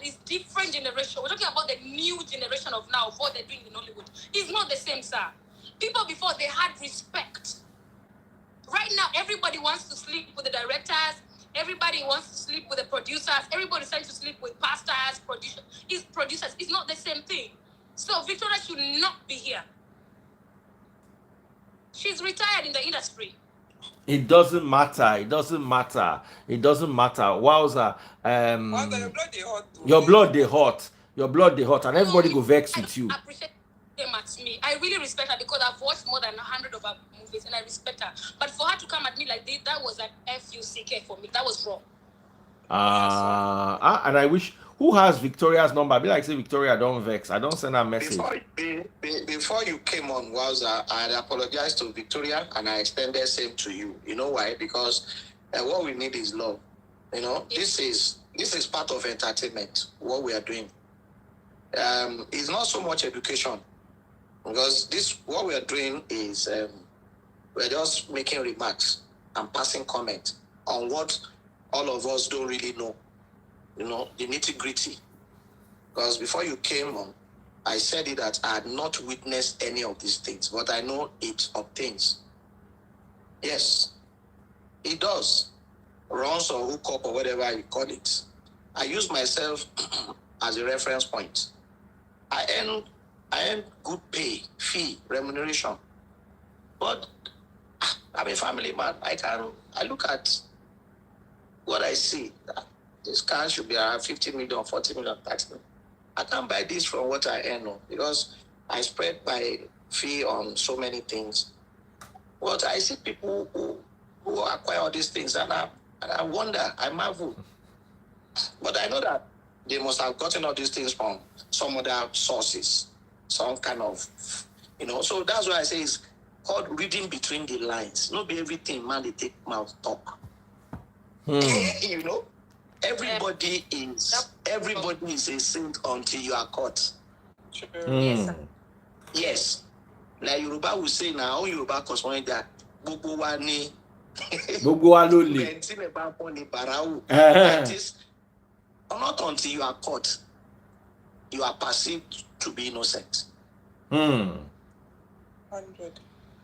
is different generation. We're talking about the new generation of now, of what they're doing in Nollywood. It's not the same, sir. People before, they had respect. Right now, everybody wants to sleep with the directors. Everybody wants to sleep with the producers. Everybody's trying to sleep with pastors, producers. It's not the same thing. So Victoria should not be here. She's retired in the industry. It doesn't matter. Wowza, your blood they hot, and everybody go vex with you. I appreciate them at me. I really respect her because I've watched more than 100 of her movies, and I respect her. But for her to come at me like this, that was an FUCK for me. That was wrong. And I wish. Who has Victoria's number? I be like, say Victoria, don't vex. I don't send her message. Before you came on, Wowza, I apologized to Victoria and I extended same to you. You know why? Because what we need is love. You know, this is part of entertainment. What we are doing. It's not so much education, because what we are doing is we're just making remarks and passing comment on what all of us don't really know. You know, the nitty gritty. Because before you came on, I said it that I had not witnessed any of these things, but I know it obtains. Yes, it does. Runs or hook up or whatever you call it. I use myself as a reference point. I earn good pay, fee, remuneration. But I'm a family man. I look at what I see. This car should be around 50 million, 40 million, 30 million. I can't buy this from what I earn because I spread my fee on so many things. But I see people who acquire all these things, and I wonder, I marvel. But I know that they must have gotten all these things from some other sources, some kind of, So that's why I say it's called reading between the lines. Not be everything, man, they take mouth talk. Everybody is a saint until you are caught. Yes. Like Yoruba will say now, Yoruba cosmonic that gbogbo wa ni ló lè. That is not until you are caught, you are perceived to be innocent. 100.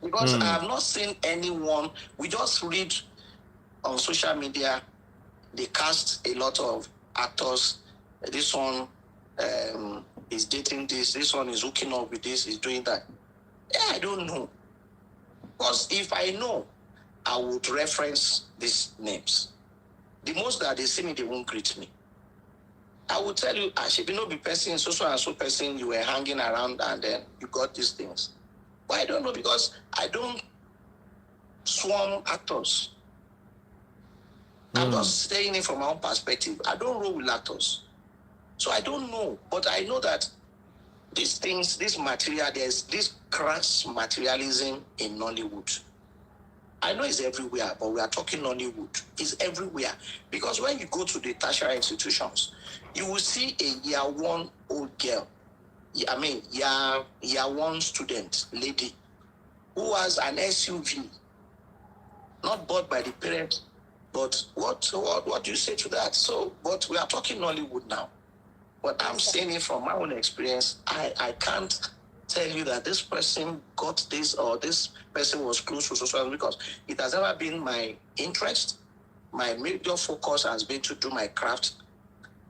Because I have not seen anyone. We just read on social media, they cast a lot of actors. This one is dating this. This one is hooking up with this. Is doing that. Yeah, I don't know. Because if I know, I would reference these names. The most that they see me, they won't greet me. I will tell you, I should be no be person, so and so person you were hanging around, and then you got these things. But I don't know, because I don't swarm actors. I'm just saying it from my own perspective. I don't roll with actors. So I don't know. But I know that these things, this material, there's this crass materialism in Nollywood. I know it's everywhere, but we are talking Nollywood. It's everywhere. Because when you go to the tertiary institutions, you will see a year one old girl. Year one student, lady, who has an SUV, not bought by the parents. But what do you say to that? So, but we are talking Nollywood now. But I'm saying it from my own experience. I can't tell you that this person got this or this person was close to social, because it has never been my interest. My major focus has been to do my craft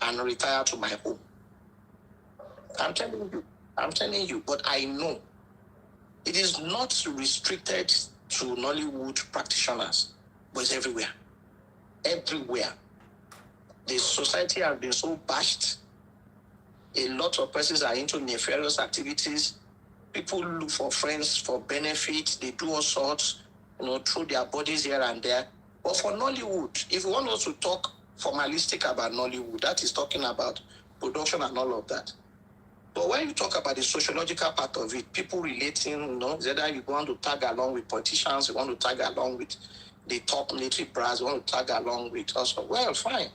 and retire to my home. I'm telling you, but I know it is not restricted to Nollywood practitioners, but it's everywhere. Everywhere. The society has been so bashed. A lot of persons are into nefarious activities. People look for friends for benefit. They do all sorts, throw their bodies here and there. But for Nollywood, if you want us to talk formalistic about Nollywood, that is talking about production and all of that. But when you talk about the sociological part of it, people relating, whether you want to tag along with politicians, you want to tag along with the top military brass, you want to tag along with us, well, fine.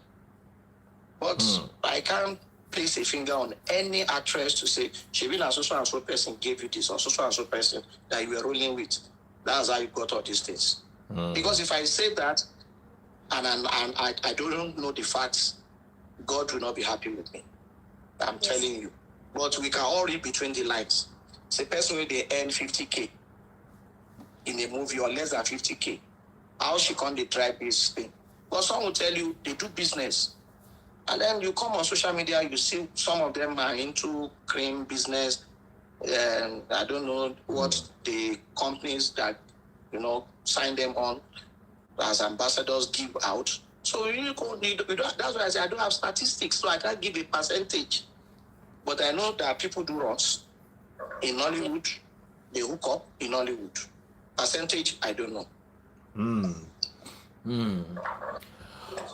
But I can't place a finger on any actress to say, Shevina, so and so person gave you this, or so and so person that you were rolling with. That's how you got all these things. Because if I say that, and I don't know the facts, God will not be happy with me. I'm telling you. But we can all read between the lines. It's a person where they earn 50K in a movie, or less than 50K. How she can't drive this thing? But some will tell you they do business. And then you come on social media, you see some of them are into cream business. And I don't know what the companies that, sign them on as ambassadors give out. So you don't, that's why I say I don't have statistics, so I can't give a percentage. But I know that people do runs in Nollywood. They hook up in Nollywood. Percentage, I don't know.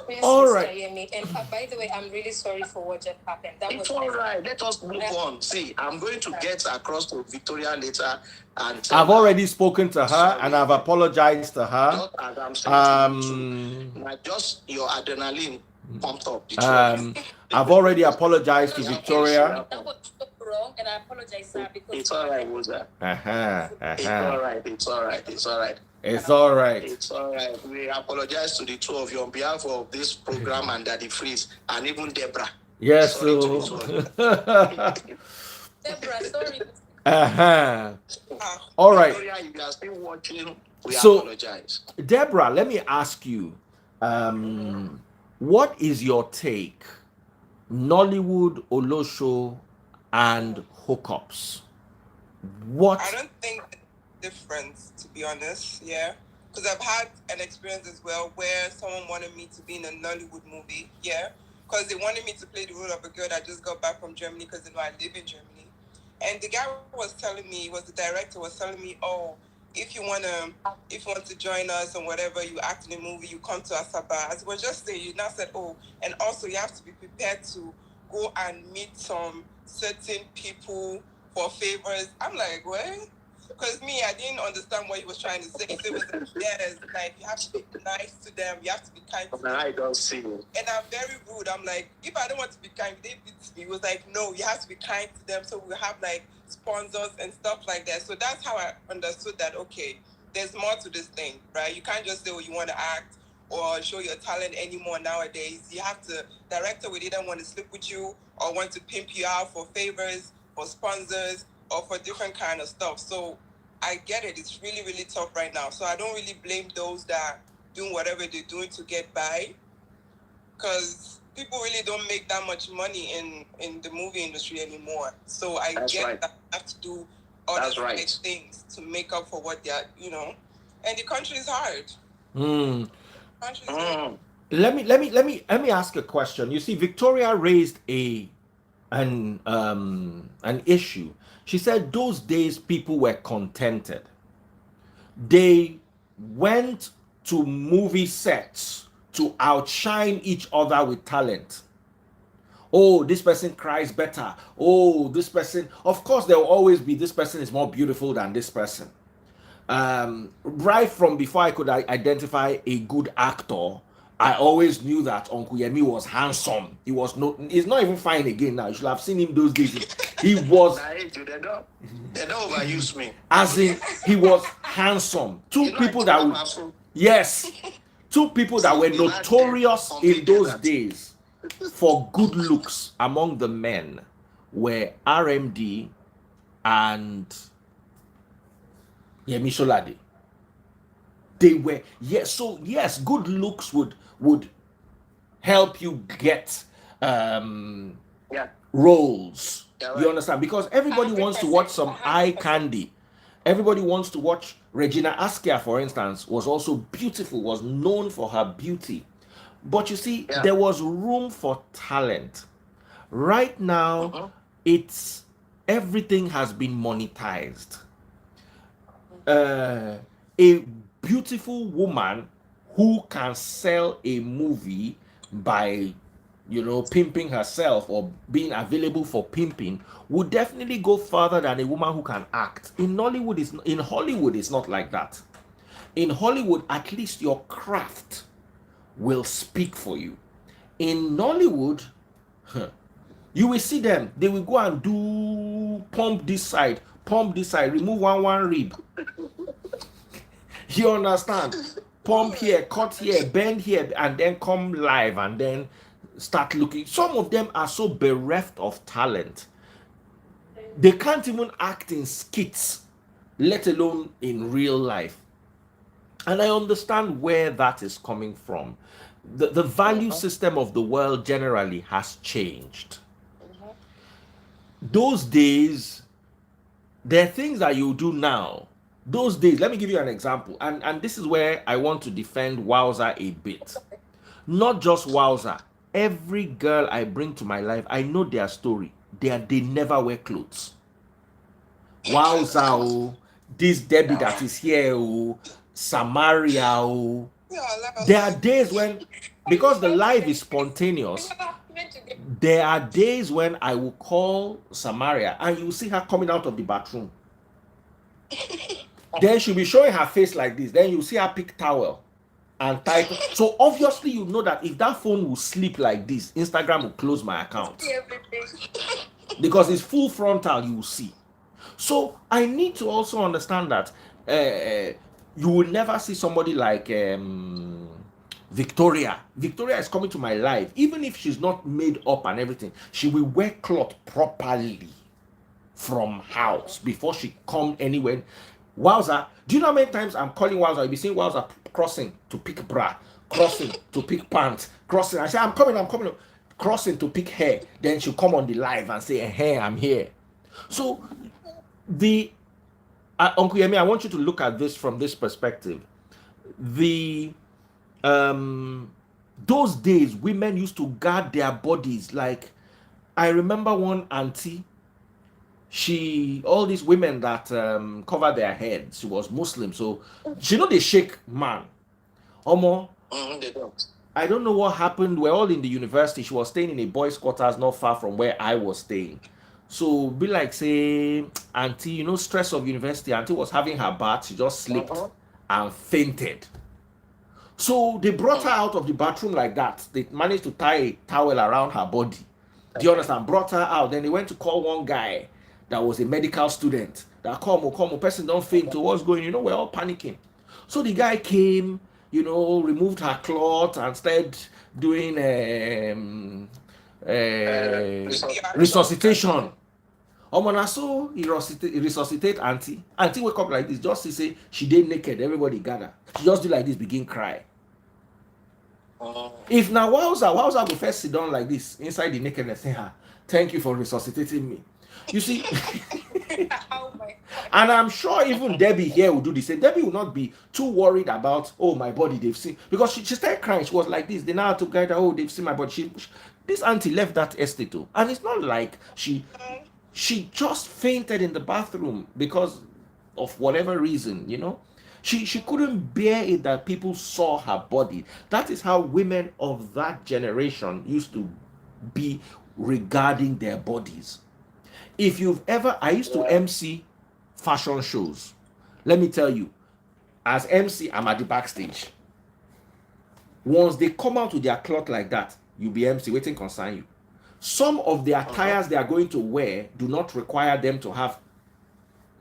Yes, All Mr. right. Yemi. And by the way, I'm really sorry for what just happened. That It's was all right. Let us move on. See, I'm going to get across to Victoria later and tell I've her, already spoken to her sorry, and I've apologized to her. just as I'm saying to you too. Like just your adrenaline pumped up, the two of you. I've already apologized to Victoria. That was so wrong, and I apologize, sir, because It's all right, Woza. It's all Uh-huh. right. It's all right. It's all right. It's all right. It's all right. We apologize to the two of you on behalf of this program and Daddy Freeze and even Deborah. Yes, Sorry to so the two of you. Deborah, sorry. uh-huh. Ah, All right. Victoria, if you are still watching, we So- apologize. Deborah, let me ask you, what is your take? Nollywood, Olosho, and Hookups. What? I don't think the difference, to be honest. Yeah, because I've had an experience as well where someone wanted me to be in a Nollywood movie. Yeah, because they wanted me to play the role of a girl that just got back from Germany because they know I live in Germany. And the guy was telling me, the director was telling me, oh, if you want to join us and whatever, you act in a movie, you come to Asaba. As we're just saying, you now said, oh, and also you have to be prepared to go and meet some certain people for favors. I'm like, what? Because me, I didn't understand what he was trying to say. So it was like, yes, like you have to be nice to them, you have to be kind to them. I don't see you. And I'm very rude. I'm like, if I don't want to be kind, they beat me. It was like, no, you have to be kind to them. So we have like sponsors and stuff like that. So that's how I understood that, okay, there's more to this thing, right? You can't just say, oh, you want to act or show your talent anymore nowadays. You have to, director would either want to sleep with you or want to pimp you out for favors, for sponsors, or for different kind of stuff. So I get it. It's really, really tough right now. So I don't really blame those that are doing whatever they're doing to get by, because people really don't make that much money in the movie industry anymore. So I That's get right. that I have to do all That's the right. right things to make up for what they're, and the country is hard. Country is hard. Let me ask a question. You see, Victoria raised an issue. She said those days people were contented. They went to movie sets to outshine each other with talent. Oh, this person cries better. Oh, this person. Of course, there will always be this person is more beautiful than this person. Right from before I could identify a good actor, I always knew that Uncle Yemi was handsome. He's not even fine again now. You should have seen him those days. He was, They don't overuse me. as in, he was handsome. Two people that were notorious in those days for good looks among the men were RMD and Yemi Solade. They were, yes, so yes, good looks would help you get roles. Yeah, right. You understand? Because everybody wants to watch some eye candy. Everybody wants to watch Regina Askia, for instance, was also beautiful, was known for her beauty. But you see, there was room for talent. Right now, it's everything has been monetized. A beautiful woman who can sell a movie by pimping herself or being available for pimping would definitely go further than a woman who can act. In Hollywood, it's not like that. In Hollywood, at least your craft will speak for you. In Nollywood, you will see them. They will go and do pump this side, remove one rib. You understand? Pump here, cut here, bend here, and then come live and then start looking. Some of them are so bereft of talent. They can't even act in skits, let alone in real life. And I understand where that is coming from. The value system of the world generally has changed. Those days, there are things that you do now. Those days, let me give you an example. And this is where I want to defend Wowza a bit. Not just Wowza. Every girl I bring to my life, I know their story. They never wear clothes. Wowza, oh, this Debbie that is here, oh, Samaria, oh, Yeah, There are days when, because the live is spontaneous, there are days when I will call Samaria and you see her coming out of the bathroom. Then she'll be showing her face like this. Then you see her pick towel and type. So obviously you know that if that phone will sleep like this, Instagram will close my account. Because it's full frontal, you will see. So I need to also understand that you will never see somebody like Victoria. Victoria is coming to my life. Even if she's not made up and everything, she will wear cloth properly from house before she come anywhere. Wowza, do you know how many times I'm calling Wowza? You'll be seeing Wowza crossing to pick bra, crossing to pick pants, crossing. I say, I'm coming, crossing to pick hair. Then she'll come on the live and say, hey, I'm here. So the Uncle Yemi, I want you to look at this from this perspective. The those days women used to guard their bodies. Like I remember one auntie, all these women that cover their heads, she was Muslim, so she know they shake man. Omo, They don't. I don't know what happened. We're all in the university. She was staying in a boys' quarters not far from where I was staying. So be like say, auntie, you know, stress of university. Auntie was having her bath. She just slipped and fainted. So they brought her out of the bathroom like that. They managed to tie a towel around her body. Do you understand? Brought her out. Then they went to call one guy that was a medical student. That come, person don't faint. So what's going? You know, we're all panicking. So the guy came, you know, removed her cloth and started doing resuscitation. Omona, so he resuscitate auntie. Auntie wake up like this, just to say she did naked, everybody gather. She just do like this, begin cry. If now Wowza go first sit down like this inside the nakedness, say, thank you for resuscitating me. You see, Oh my God. and I'm sure even Debbie here will do the same. Debbie will not be too worried about, oh, my body, they've seen, because she started crying. She was like this. They now had to guide her, oh, they've seen my body. This auntie left that estate too. And it's not like she just fainted in the bathroom because of whatever reason, you know. She couldn't bear it that people saw her body. That is how women of that generation used to be regarding their bodies. If you've ever, I used to MC fashion shows. Let me tell you, as MC, I'm at the backstage. Once they come out with their cloth like that, you'll be MC, waiting concern you. Some of the attires they are going to wear do not require them to have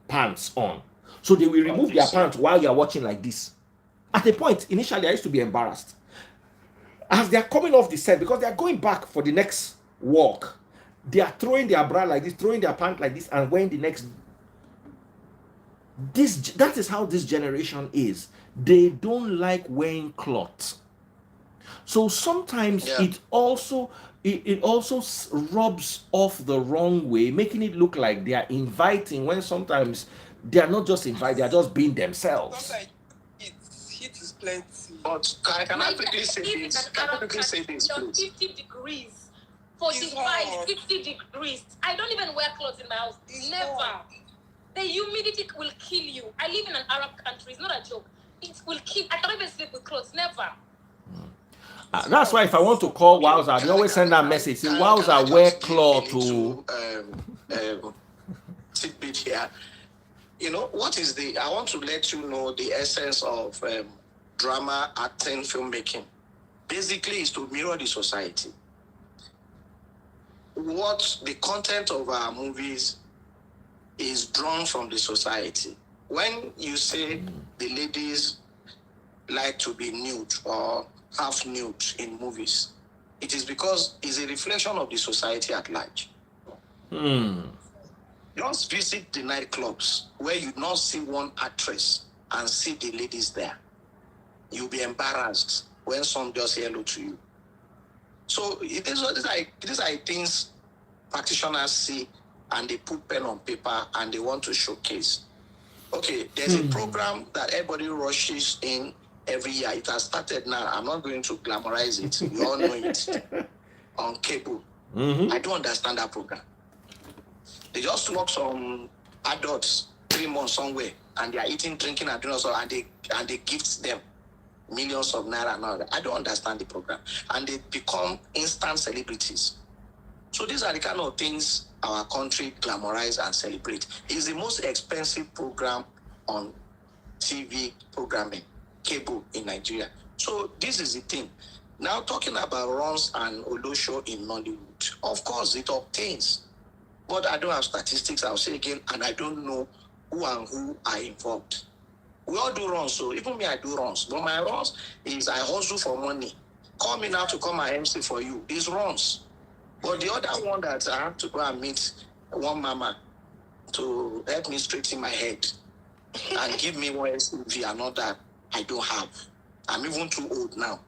pants on. So they will remove their pants while you are watching like this. At a point, initially, I used to be embarrassed. As they are coming off the set, because they are going back for the next walk, they are throwing their bra like this, throwing their pants like this, and wearing the next. That is how this generation is. They don't like wearing cloth. So sometimes it also rubs off the wrong way, making it look like they are inviting when sometimes they are not just inviting, they are just being themselves. Sometimes heat is plenty. But can I quickly say this? Can I quickly say this, please? 50 degrees, 45, 50 degrees. I don't even wear clothes in my house. Never. The humidity will kill you. I live in an Arab country. It's not a joke. It will kill. I cannot even sleep with clothes. Never. That's why if I want to call Wowza, they always send that message. Say, Wowza, wear cloth to tidbit here. You know, I want to let you know the essence of drama, acting, filmmaking. Basically, is to mirror the society. What the content of our movies is drawn from the society. When you say the ladies like to be nude or half nude in movies, it is because it's a reflection of the society at large. Just visit the nightclubs where you not see one actress and see the ladies there. You'll be embarrassed when some just say hello to you. So these are things practitioners see and they put pen on paper and they want to showcase. Okay, there's a program that everybody rushes in every year. It has started now. I'm not going to glamorize it. You all know it. On cable. I don't understand that program. They just lock some adults 3 months somewhere and they are eating, drinking, and doing also, and they gift them. millions of naira and all that. I don't understand the program. And they become instant celebrities. So these are the kind of things our country glamorize and celebrate. It's the most expensive program on TV programming, cable in Nigeria. So this is the thing. Now talking about runs and Olosho in Nollywood, of course it obtains. But I don't have statistics, I'll say again, and I don't know who and who are involved. We all do runs, so even me, I do runs. But my runs is I hustle for money. Call me now to come and MC for you. It's runs. But the other one that I have to go and meet one mama to help me straighten my head and give me one SUV and all that, I don't have. I'm even too old now.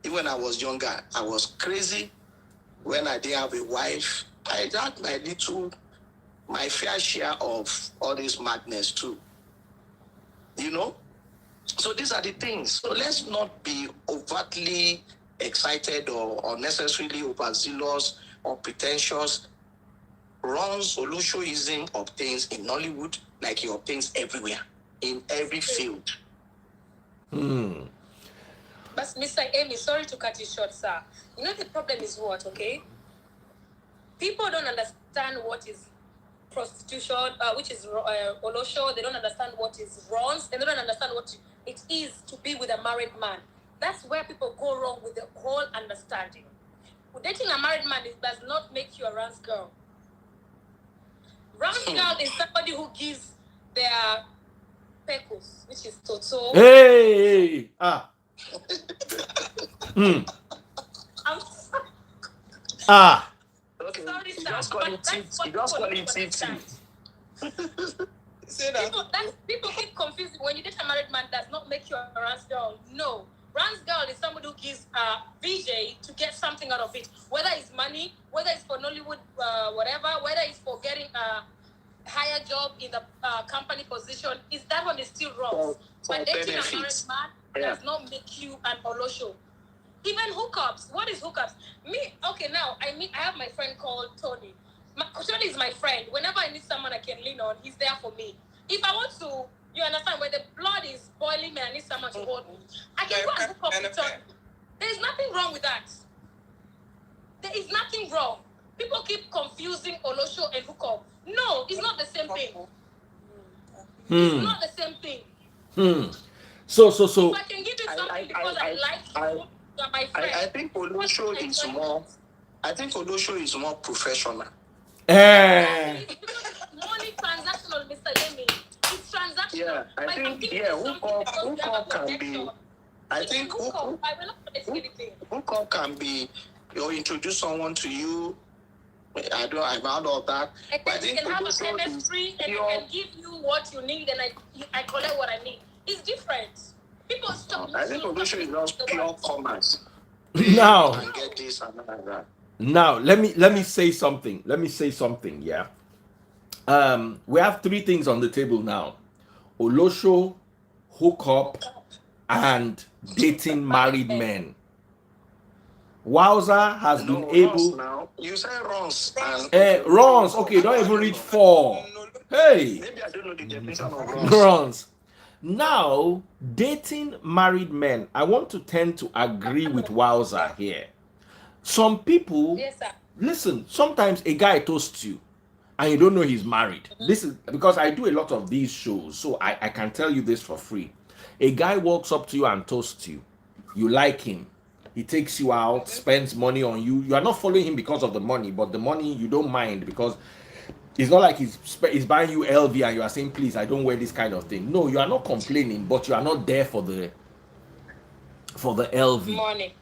Even when I was younger, I was crazy. When I didn't have a wife, I had my fair share of all this madness too. You know? So these are the things. So let's not be overtly excited or unnecessarily overzealous or pretentious. Ron's Oloshoism obtains in Nollywood like he obtains everywhere, in every field. But Mr. Amy, sorry to cut you short, sir. You know the problem is what, okay? People don't understand what is prostitution, which is Olosho. They don't understand what is runs. They don't understand what it is to be with a married man. That's where people go wrong with the whole understanding. Dating a married man does not make you a runs girl. Runs girl is somebody who gives their pecos, which is Toto. Hey! I'm Okay. sorry, sir. Just call it People keep confusing. When you date a married man, does not make you a runs girl. No. Runs girl is somebody who gives VJ to get something out of it. Whether it's money, whether it's for Nollywood, whatever, whether it's for getting a higher job in the company position, that one is still wrong. But dating a married man does not make you an Olosho. Even hookups. What is hookups? Okay, now I have my friend called Tony. Tony is my friend. Whenever I need someone I can lean on, he's there for me. If I want to, you understand, when the blood is boiling me, I need someone to hold me. I can go and hook up with Tony. There is nothing wrong with that. There is nothing wrong. People keep confusing Olosho and hookup. No, it's not the same thing. It's not the same thing. So. If I can give you something because I like you. I think Olosho is more. I think Olosho is more professional. Money transactional, Mr. Yemi. It's transactional. Yeah, I think hookup can be. I think hookup can be. You introduce someone to you. I'm out of that. And then you can have a chemistry, and I can give you what you need, and I collect what I need. It's different. People stop. I think Olosho is just pure commerce. Now, and get this and that. Now let me say something. Yeah. We have three things on the table now: Olosho, hookup, and dating married men. Wowza has been able. Now you say runs. Runs. Okay, don't even reach 4. Hey. Maybe I don't know the definition of runs. Runs. Now, dating married men, I want to tend to agree with Wowza here. Some people, yes, sir. Listen, sometimes a guy toasts you and you don't know he's married. This is because I do a lot of these shows, so I can tell you this for free. A guy walks up to you and toasts you. You like him. He takes you out, spends money on you. You are not following him because of the money, but the money you don't mind because it's not like he's buying you LV and you are saying, please, I don't wear this kind of thing. No, you are not complaining, but you are not there for the LV. Money.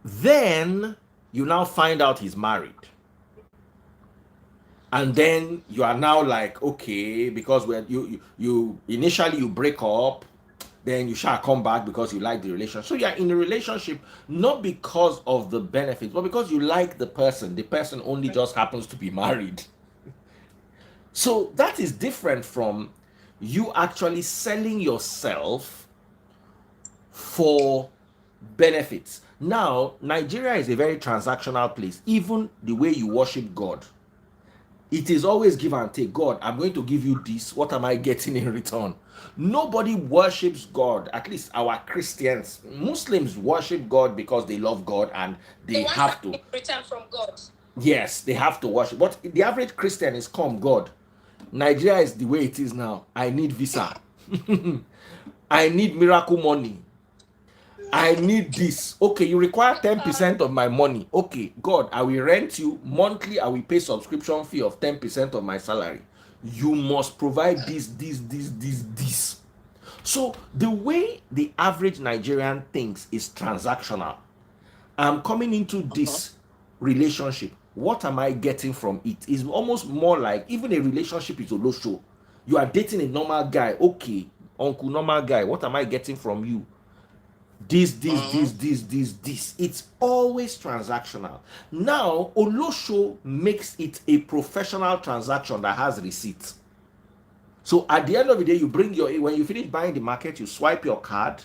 Then you now find out he's married. And then you are now like, okay, because you initially you break up, then you shall come back because you like the relationship. So you are in a relationship not because of the benefits, but because you like the person. The person only just happens to be married. So that is different from you actually selling yourself for benefits. Now, Nigeria is a very transactional place. Even the way you worship God, It is always give and take. God, I'm going to give you this. What am I getting in return? Nobody worships God. At least our Christians, Muslims worship God because they love God and They they want have to. something in return from God. Yes, they have to worship. But the average Christian is come, God. Nigeria is the way it is now. I need visa. I need miracle money. I need this. Okay, you require 10% of my money. Okay, God, I will rent you monthly. I will pay subscription fee of 10% of my salary. You must provide this. So the way the average Nigerian thinks is transactional. I'm coming into this relationship. What am I getting from it? It's almost more like even a relationship is Olosho. You are dating a normal guy. Okay, uncle, normal guy. What am I getting from you? This. It's always transactional. Now, Olosho makes it a professional transaction that has receipts. So at the end of the day, you bring your, when you finish buying the market, you swipe your card,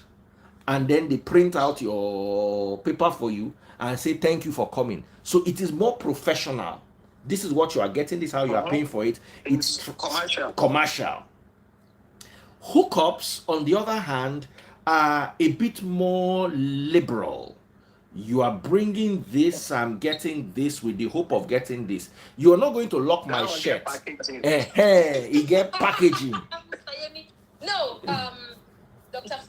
and then they print out your paper for you and say thank you for coming. So it is more professional. This is what you are getting. This is how you are paying for it. It's commercial. Hookups, on the other hand, are a bit more liberal. You are bringing this, I'm getting this with the hope of getting this. You are not going to lock my shirt. You get packaging. No, Dr.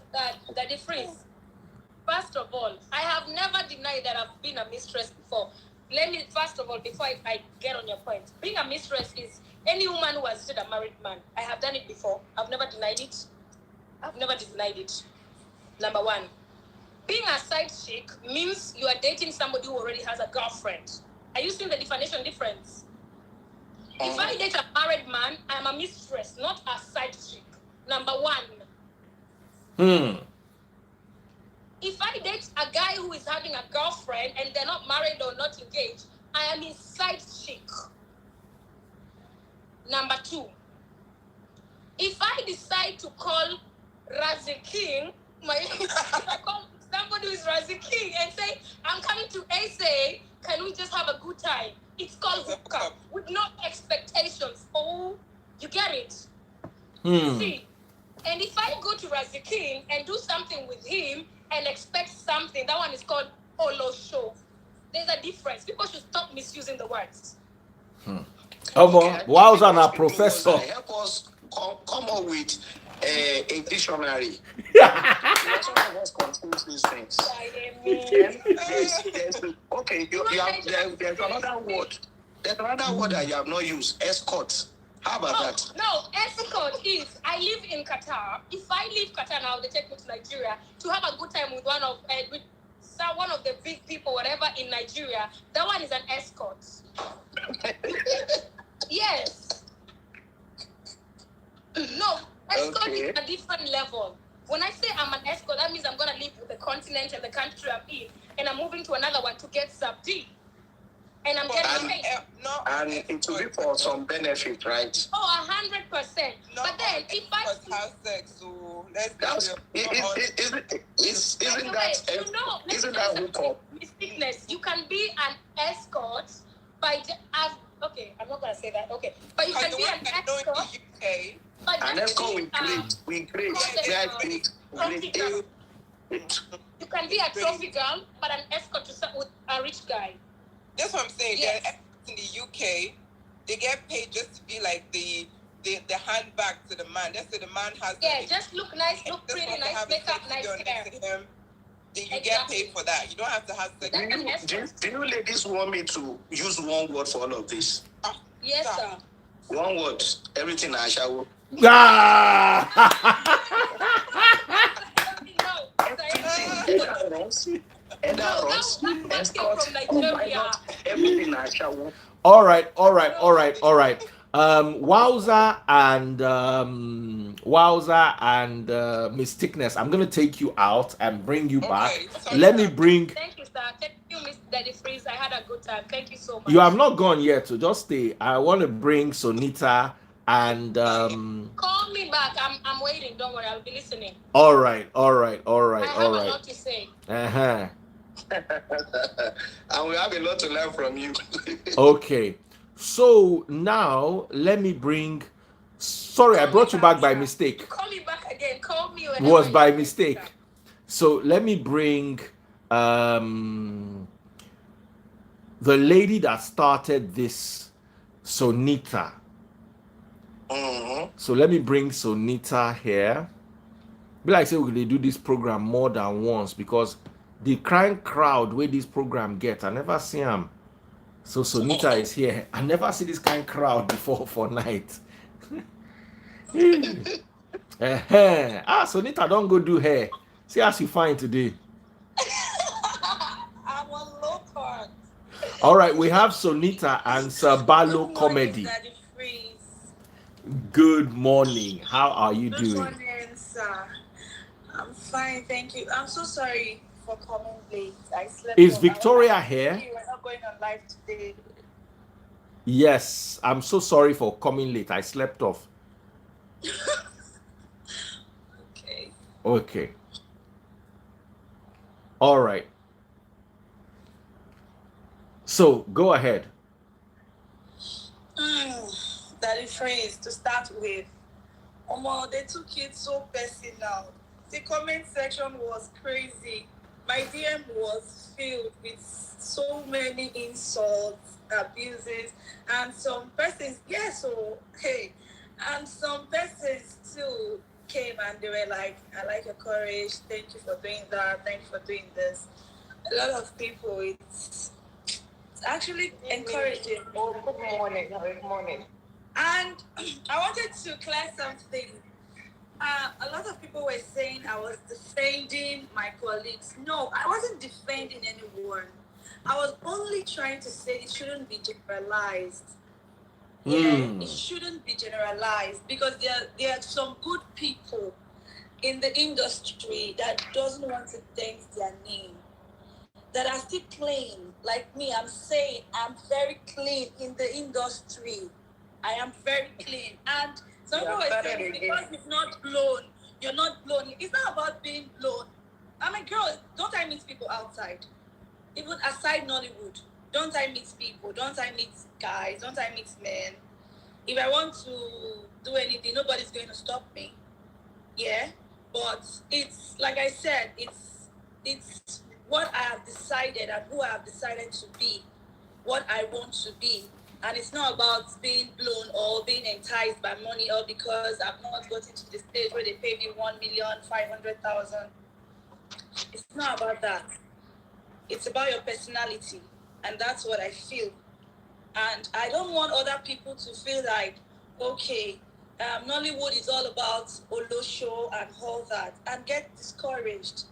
Daddy Freeze. First of all, I have never denied that I've been a mistress before. Let me, first of all, before I get on your point, being a mistress is any woman who has dated a married man. I have done it before. I've never denied it. Number one, being a side chick means you are dating somebody who already has a girlfriend. Are you seeing the definition difference? If I date a married man, I'm a mistress, not a side chick. Number one. If I date a guy who is having a girlfriend and they're not married or not engaged, I am his side chick. Number two, if I decide to call Razi King, somebody who is Razi King and say, I'm coming to SA, can we just have a good time? It's called hookup with no expectations. Oh, you get it? See, and if I go to Razi King and do something with him and expect something, that one is called Olosho. There's a difference. People should stop misusing the words. Wow's on our professor. Help us come up with a dictionary. Some of us confuse these things. Okay, there's another word. There's another word that you have not used. Escort. How about that? No, escort is, I live in Qatar. If I leave Qatar now, they take me to Nigeria to have a good time with one of the big people, whatever, in Nigeria. That one is an escort. Yes. No, escort is a different level. When I say I'm an escort, that means I'm going to leave with the continent and the country I'm in, and I'm moving to another one to get sub-D. And I'm getting paid. And it will be for some benefit, right? Oh, 100%. No, but then if I have sex, so isn't that hookup? Sickness. You can be an escort by okay, I'm not gonna say that. Okay, but you can be an escort. An escort we create. You can be a trophy girl, but an escort with a rich guy. That's what I'm saying. Yes. In the UK, they get paid just to be like the handbag to the man. That's what the man has. Yeah, just look nice, look pretty, nice makeup, nice hair. You get paid for that. You don't have to have sex. Do you ladies want me to use one word for all of this? Yes, sir. One word. Everything I shall. Everything I shall. All right. Wowza and Miss Thickness, I'm gonna take you out and bring you back. Let me bring. Thank you, sir. Thank you, Miss Daddy Freeze. I had a good time. Thank you so much. You have not gone yet, so just stay. I want to bring Sonita and call me back. I'm waiting. Don't worry. I'll be listening. All right. I have a lot to say. And we have a lot to learn from you. Okay. So now let me bring. Sorry, I brought you back by mistake. Call me back again. Call me. It was by mistake. So let me bring the lady that started this, Sonita. So let me bring Sonita here. Be like say they do this program more than once because the crying crowd where this program get, I never see them. So Sonita is here. I never see this kind of crowd before for night. Sonita, don't go do hair. See how she fine today. I'm on low carb. All right, we have Sonita and Sabalo Comedy. Daddy Freeze. Good morning. How are you doing? Good morning, sir. I'm fine, thank you. I'm so sorry for coming late. I slept. Is Victoria here? You were not going on live today. Yes, I'm so sorry for coming late. I slept off. Okay. Okay. All right. So go ahead. Daddy Freeze, to start with. They took it so personal. The comment section was crazy. My DM was filled with so many insults, abuses, and some persons, and some persons too came and they were like, I like your courage, thank you for doing that, thank you for doing this. A lot of people, it's actually encouraging. Oh, good morning. Good morning. And I wanted to clear something. A lot of people were saying I was defending my colleagues. No, I wasn't defending anyone. I was only trying to say it shouldn't be generalized. Yeah, it shouldn't be generalized because there are some good people in the industry that doesn't want to dent their name, that are still clean. Like me, I'm saying I'm very clean in the industry. I am very clean. And some people are saying because it's not blown, you're not blown. It's not about being blown. I'm a girl. Don't I meet people outside? Even aside Nollywood, don't I meet people? Don't I meet guys? Don't I meet men? If I want to do anything, nobody's going to stop me. Yeah? But it's, like I said, it's what I have decided and who I have decided to be, what I want to be. And it's not about being blown or being enticed by money or because I've not gotten to the stage where they pay me 1,500,000. It's not about that. It's about your personality. And that's what I feel. And I don't want other people to feel like, okay, Nollywood is all about Olosho and all that, and get discouraged.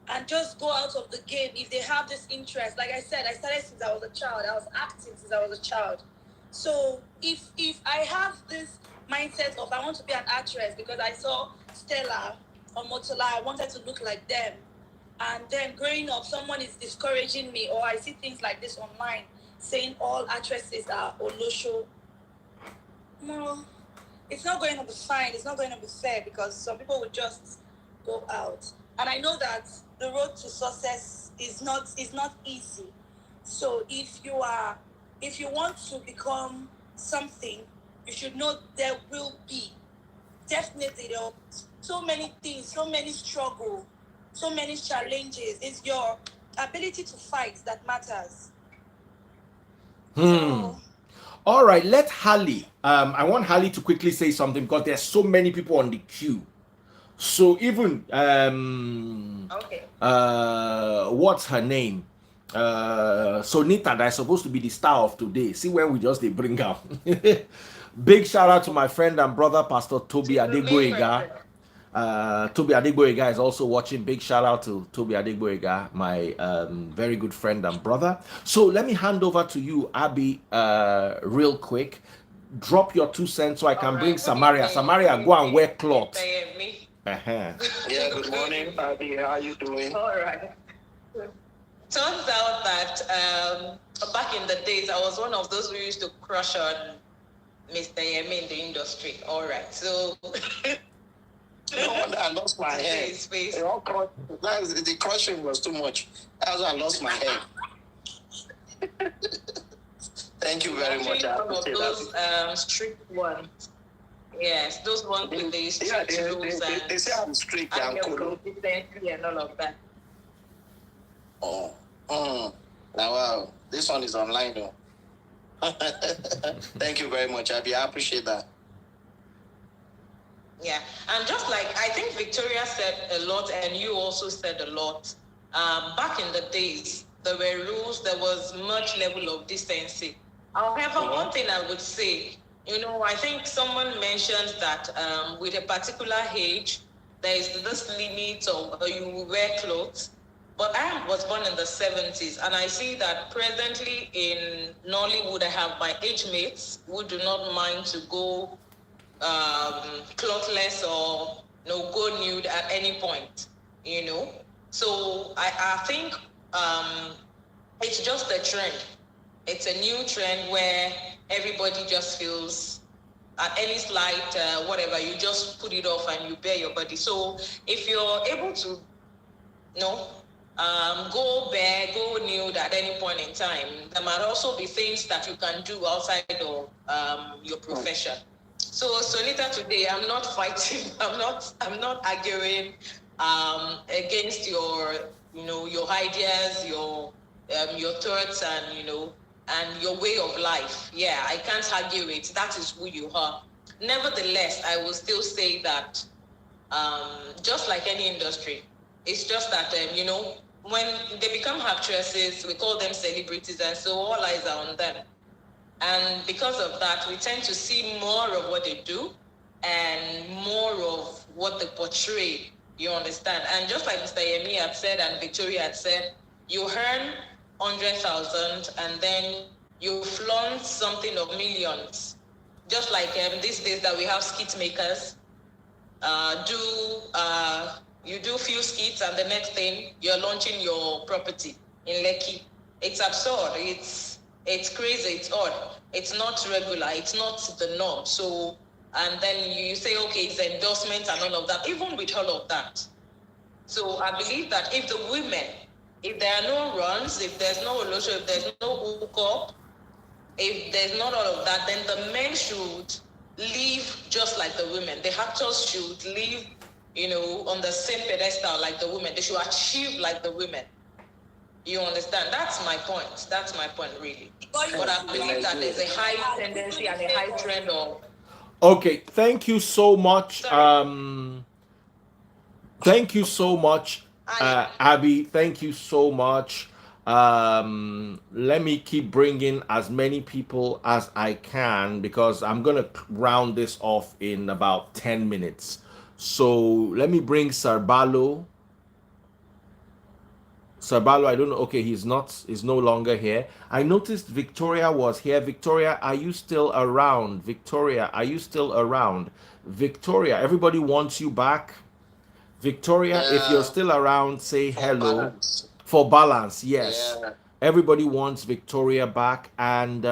And just go out of the game if they have this interest. Like I said, I started since I was a child. I was acting since I was a child. So if I have this mindset of I want to be an actress because I saw Stella or Motola, I wanted to look like them. And then growing up, someone is discouraging me, or I see things like this online saying all actresses are Olosho. No, it's not going to be fine. It's not going to be fair because some people will just go out. And I know that the road to success is not easy. So if you want to become something, you should know there will be definitely there are so many things, so many struggles, so many challenges. It's your ability to fight that matters. So, all right, let Harley. I want Harley to quickly say something because there's so many people on the queue. So even what's her name? Sonita, that's supposed to be the star of today. See when we just they bring up. Big shout out to my friend and brother Pastor Toby Adegboyega. Toby Adegboyega is also watching. Big shout out to Toby Adegboyega, my very good friend and brother. So let me hand over to you, Abby, real quick. Drop your 2 cents so I can bring Samaria. Samaria, go and wear cloth. Yeah, good morning, Abby. How are you doing? All right. Turns out that back in the days, I was one of those who used to crush on Mr. Yemi in the industry. All right, so. No wonder I lost my hair. The crushing was too much. That's why I lost my hair. Thank you very much. Actually, I one of appreciate those that. strict ones. Yes, those ones with the strict rules They say I'm strict and and your cool. consistency and all of that. Oh, now wow, this one is online though. Thank you very much, Abby. I appreciate that. Yeah, and just like I think Victoria said a lot, and you also said a lot. Back in the days, there were rules. There was much level of decency. However, one thing I would say, I think someone mentioned that with a particular age, there is this limit of you will wear clothes. But I was born in the 70s, and I see that presently in Nollywood, I have my age mates who do not mind to go clothless or go nude at any point. So I think it's just a trend. It's a new trend where everybody just feels at any slight whatever, you just put it off and you bare your body. So if you're able to go bare, go nude at any point in time, there might also be things that you can do outside of your profession. So Sonita, today I'm not fighting. I'm not arguing against your your ideas, your thoughts, and and your way of life. Yeah, I can't argue it. That is who you are. Nevertheless, I will still say that just like any industry, it's just that when they become actresses, we call them celebrities, and so all eyes are on them. And because of that, we tend to see more of what they do and more of what they portray. You understand? And just like Mr. Yemi had said and Victoria had said, you earn 100,000 and then you flaunt something of millions. Just like these days that we have skit makers, you do few skits and the next thing you're launching your property in Lekki. It's absurd. It's crazy. It's odd. It's not regular. It's not the norm. So, and then you say, okay, it's endorsement and all of that. Even with all of that. So I believe that if the women, if there are no runs, if there's no Olosho, if there's no hookup, if there's not all of that, then the men should live just like the women. The actors should live, on the same pedestal like the women. They should achieve like the women. You understand? That's my point. That's my point, really. But I believe that there's a high tendency and a high trend of. Okay, thank you so much. Sorry. Thank you so much, Abby. Thank you so much. Let me keep bringing as many people as I can because I'm gonna round this off in about 10 minutes. So let me bring Sarbalo. Sarbalo, I don't know. Okay, he's no longer here. I noticed Victoria was here. Victoria, are you still around? Victoria, are you still around? Victoria, everybody wants you back. Victoria, if you're still around, say hello. Balance. For balance, yes. Yeah. Everybody wants Victoria back. And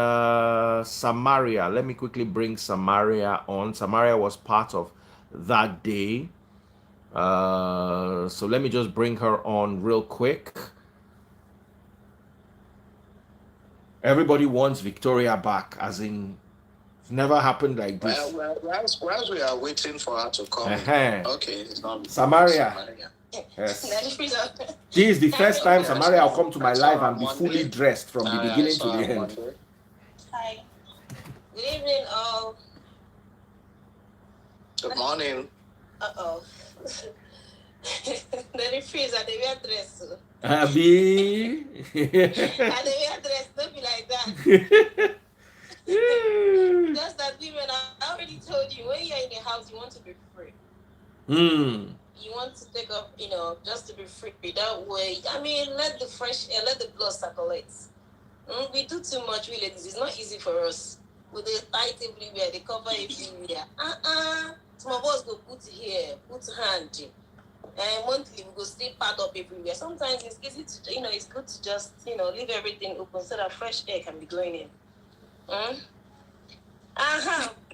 Samaria, let me quickly bring Samaria on. Samaria was part of that day. So let me just bring her on real quick. Everybody wants Victoria back, as in it's never happened like this. Well, whilst we are waiting for her to come, okay, it's not Samaria. Yes. This is the first time Samaria will come to my life and be fully dressed from the beginning to the end. Hi. Good evening, all. Good morning. Uh-oh. The freeze at the wear dress. Abby. At the wear dress, don't be like that. Just that women, I already told you, when you're in the house, you want to be free. You want to take up, just to be free. That way, let the fresh air, let the blood circulate. We do too much, we ladies. It's not easy for us. With the light everywhere, they cover everywhere. Some of us go put here, put hand. And monthly, we go still pad up everywhere. Sometimes it's easy to, it's good to just, leave everything open so that fresh air can be going in.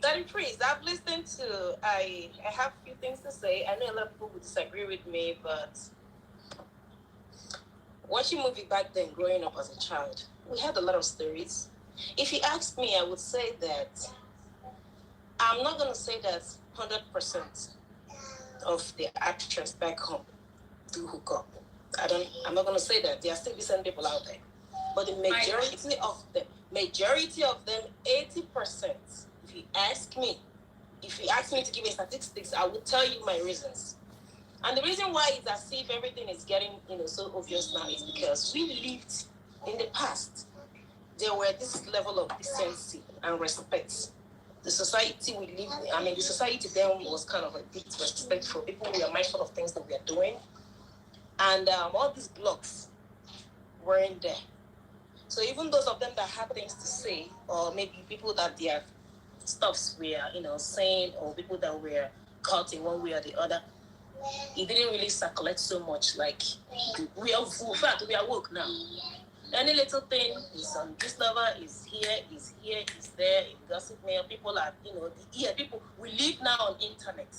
Daddy Priest, I've listened to, I have a few things to say. I know a lot of people would disagree with me, but watching movie back then, growing up as a child, we had a lot of stories. If you ask me, I would say that I'm not going to say that 100% of the actors back home do hook up. I'm not going to say that. There are still decent people out there. But the majority of them, 80%, if you ask me to give a statistics, I will tell you my reasons. And the reason why is as if everything is getting, so obvious now is because we lived in the past. There were this level of decency and respect. The society we live in, the society then was kind of a bit respectful. People were mindful of things that we are doing. And all these blocks weren't there. So even those of them that had things to say, or maybe people that their stuffs were, saying, or people that were caught in one way or the other, it didn't really circulate so much. Like, we are woke now. Any little thing is on this lover, is here, is there, in gossip mail. People are, people, we live now on internet.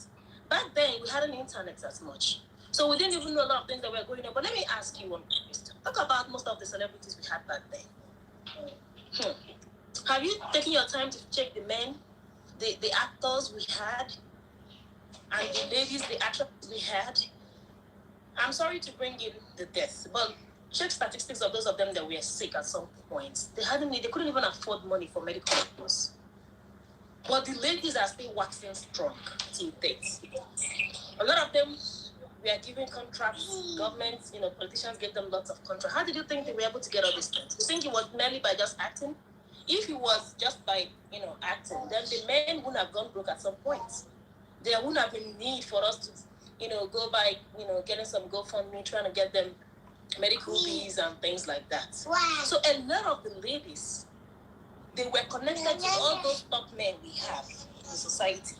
Back then, we hadn't internet as much. So we didn't even know a lot of things that were going on. But let me ask you one question. Talk about most of the celebrities we had back then. Have you taken your time to check the men, the actors we had, and the ladies, the actors we had? I'm sorry to bring in the deaths, but check statistics of those of them that were sick at some point. They couldn't even afford money for medical bills. But the ladies are still waxing strong till date. A lot of them were given contracts. Governments, politicians gave them lots of contracts. How did you think they were able to get all these things? You think it was merely by just acting? If it was just by, acting, then the men wouldn't have gone broke at some point. There wouldn't have been need for us to, go by, getting some GoFundMe, trying to get them medical fees and things like that. Wow. So a lot of the ladies, they were connected to all those top men we have in society.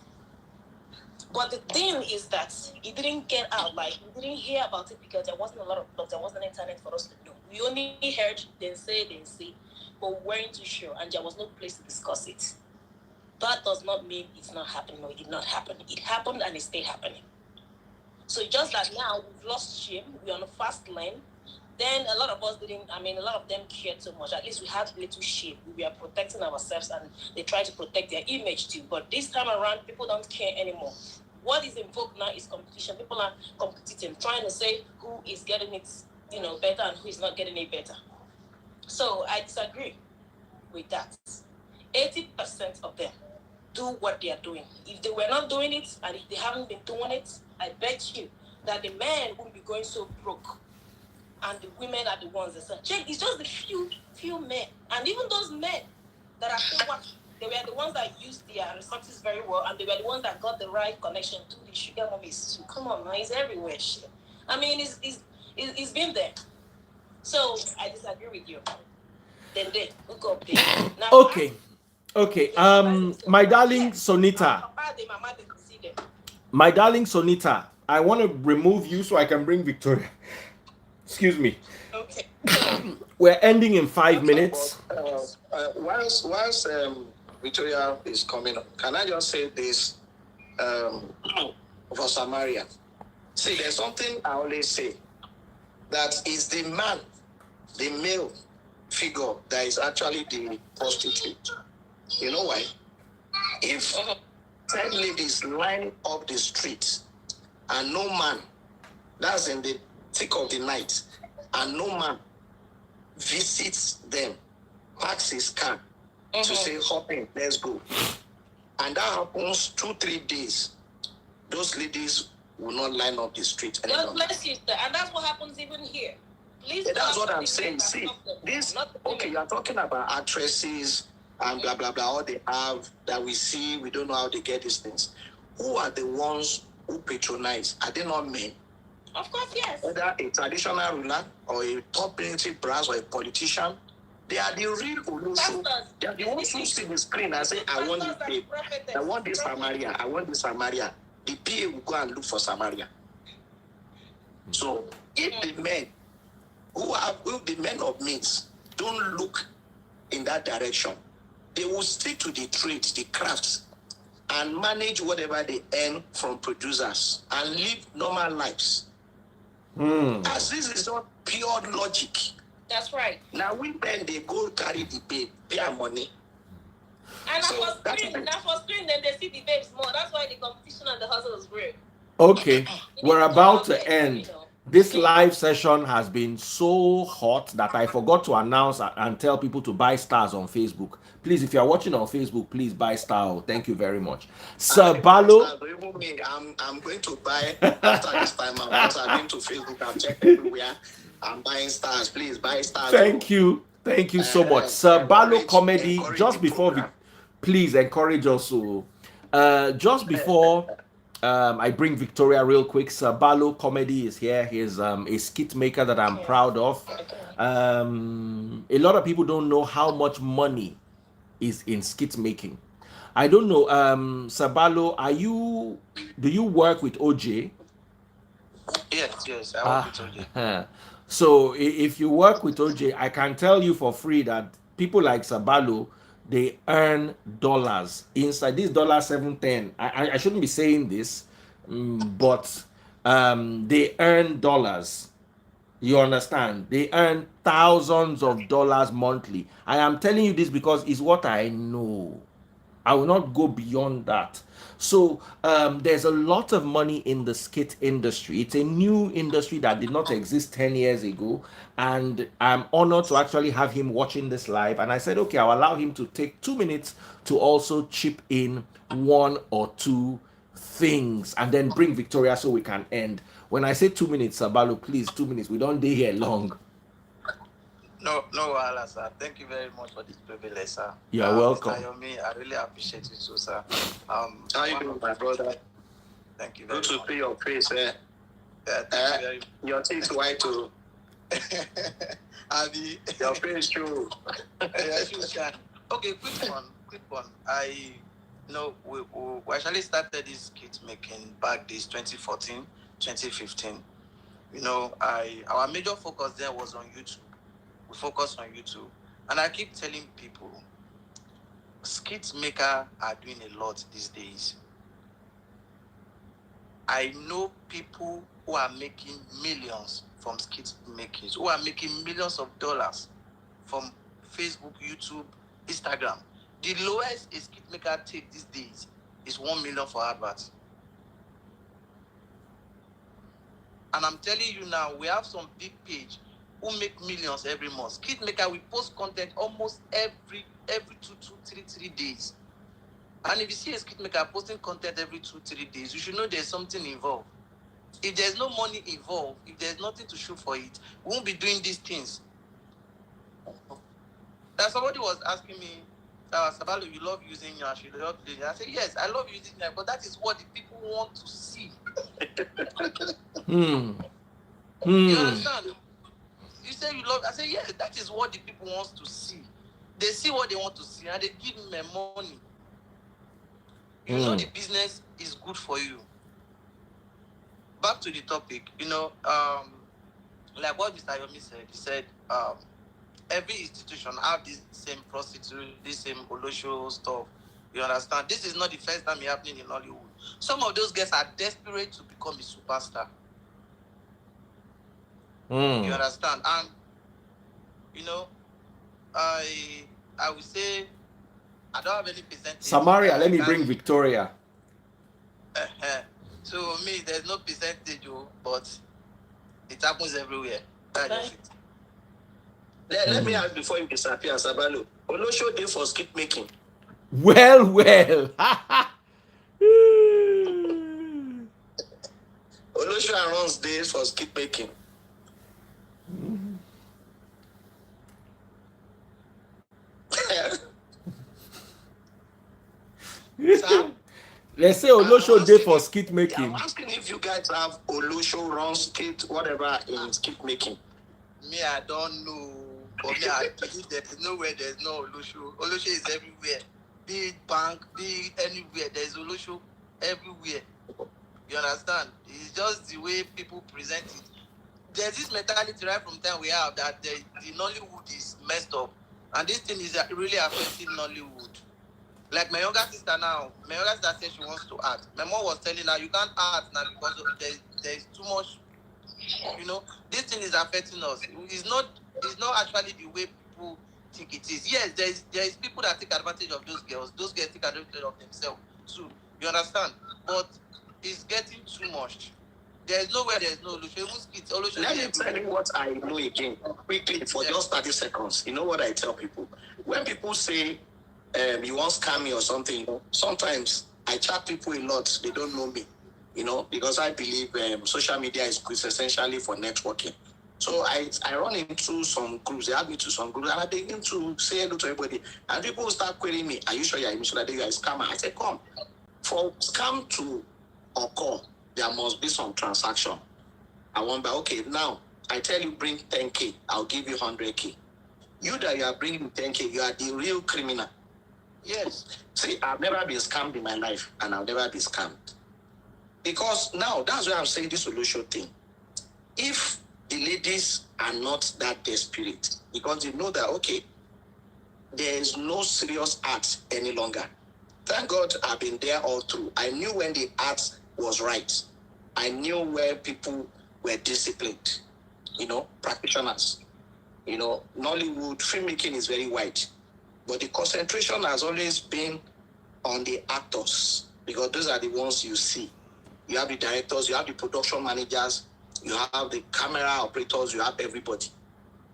But the thing is that it didn't get out. Like, we didn't hear about it because there wasn't a lot of blogs, there wasn't internet for us to know. We only heard they say, but we weren't too sure, and there was no place to discuss it. That does not mean it's not happening. No, it did not happen. It happened and it's still happening. So just that now we've lost shame, we're on a fast lane. Then a lot of us a lot of them cared so much. At least we had little shame. We were protecting ourselves, and they try to protect their image too. But this time around, people don't care anymore. What is in vogue now is competition. People are competing, trying to say who is getting it, better and who is not getting it better. So I disagree with that. 80% of them do what they are doing. If they were not doing it, and if they haven't been doing it, I bet you that the men wouldn't be going so broke. And the women are the ones that say, check, it's just the few men. And even those men that are still working, they were the ones that used their resources very well, and they were the ones that got the right connection to the sugar mummies. So come on, man, it's everywhere. Shit. It's been there. So I disagree with you. Then they hook up there. Now, Okay. My darling Sonita. My darling Sonita, I want to remove you so I can bring Victoria. Excuse me. Okay. We're ending in 5 minutes. Whilst Victoria is coming up, can I just say this for Samaria? See, there's something I always say, that is the man, the male figure that is actually the prostitute. You know why? If 10 ladies line up the street and no man, that's in the thick of the night, and no man visits them, parks his car to say, hop in, let's go. And that happens 2-3 days. Those ladies will not line up the street anymore. God bless you, sir. And that's what happens even here. Please, that's what I'm saying. See, this, okay, you're talking about actresses and blah, blah, blah, all they have that we see, we don't know how they get these things. Who are the ones who patronize? Are they not men? Of course, yes. Whether a traditional ruler or a top military brass or a politician, they are the real Olosho. They are the ones who see the screen and say, I want this babe. I want this Samaria. I want this Samaria. The PA will go and look for Samaria. So if the men who the men of means don't look in that direction, they will stick to the trade, the crafts, and manage whatever they earn from producers and live normal lives. As this is not pure logic, That's right. Now women they go carry the babe, their money. And so for screen, then they see the babes more. That's why the competition and the hustle is real. Okay, we're about to end. This live session has been so hot that I forgot to announce and tell people to buy stars on Facebook. Please, if you are watching on Facebook, please buy star. Thank you very much. Sir Balo. I'm going to buy after this time. Because I've been to Facebook, I've checked everywhere. I'm buying stars. Please buy stars. Thank you so much. Sir Balo Comedy. Just before we, please encourage us. Just before I bring Victoria real quick. Sir Balo Comedy is here. He's a skit maker that I'm proud of. A lot of people don't know how much money is in skit making. I don't know. Sir Balo, do you work with OJ? Yes, I work with OJ. So if you work with OJ, I can tell you for free that people like Sabalo, they earn dollars inside this $710. I shouldn't be saying this, but they earn dollars. You understand? They earn thousands of dollars monthly. I am telling you this because it's what I know. I will not go beyond that. So there's a lot of money in the skit industry. It's a new industry that did not exist 10 years ago. And I'm honored to actually have him watching this live. And I said, okay, I'll allow him to take 2 minutes to also chip in 1 or 2 things and then bring Victoria so we can end. When I say 2 minutes, Sabalo, please, 2 minutes. We don't stay here long. No, sir. Thank you very much for this privilege, sir. You're welcome. Mr. Yomi, I really appreciate you too, sir. How you doing, my brother? Thank you very much. Good to see your face, eh? Your teeth white too. Your face too. Okay, quick one. We actually started this skit making back this 2014, 2015. Our major focus there was on YouTube. We focus on YouTube. And I keep telling people, skit makers are doing a lot these days. I know people who are making millions from skit makers, who are making millions of dollars from Facebook, YouTube, Instagram. The lowest a skit maker takes these days is 1 million for adverts. And I'm telling you now, we have some big page who make millions every month. Skit maker, we post content almost every 3 days. And if you see a skit maker posting content every 2-3 days, you should know there's something involved. If there's no money involved, if there's nothing to show for it, we won't be doing these things. That somebody was asking me, Sabalo, you love using Yash, you love doing it. I said, yes, I love using it, but that is what the people want to see. You understand? You say you love, I say, yes, that is what the people want to see. They see what they want to see and they give me money. You know the business is good for you. Back to the topic, like what Mr. Yomi said, he said, every institution have this same prostitute, this same Olosho stuff. You understand? This is not the first time it's happening in Nollywood. Some of those guys are desperate to become a superstar. You understand? And I would say I don't have any percentage. Samaria, let me bring Victoria. So me, there's no percentage, but it happens everywhere. Let me ask before you disappear, Sabalo. Olosho day for skit making. Well. Olosho runs days for skit making. Let's say Olosho day for skit making. I'm asking if you guys have Olosho run skit, whatever in skit making. Me, I don't know. But me, I believe there is nowhere there's no Olosho. Olosho is everywhere. Be it bank, be it anywhere. There's Olosho everywhere. You understand? It's just the way people present it. There's this mentality right from time we have that the Nollywood is messed up. And this thing is really affecting Nollywood. Like my younger sister now, my younger sister said she wants to act. My mom was telling her, you can't act now because there's too much, this thing is affecting us. It's not actually the way people think it is. Yes, there is people that take advantage of those girls. Those girls take advantage of themselves too. You understand? But it's getting too much. There is nowhere there is no Olosho. Let me tell you what I know again, quickly, for just 30 seconds. You know what I tell people? When people say, you want to scam me or something, sometimes I chat people a lot. They don't know me, because I believe social media is essentially for networking. So I run into some groups. They add me to some groups, and I begin to say hello to everybody. And people will start querying me, are you sure you're that you are a scammer? I say, come. For scam to occur, there must be some transaction. I wonder, okay, now I tell you bring 10K, I'll give you 100K. You that you are bringing 10K, you are the real criminal. Yes. See, I've never been scammed in my life, and I'll never be scammed. Because now, that's why I'm saying this Olosho thing. If the ladies are not that desperate, because they know that, okay, there is no serious art any longer. Thank God I've been there all through. I knew when the art was right. I knew where people were disciplined, practitioners. Nollywood filmmaking is very wide, but the concentration has always been on the actors, because those are the ones you see. You have the directors, you have the production managers, you have the camera operators, you have everybody.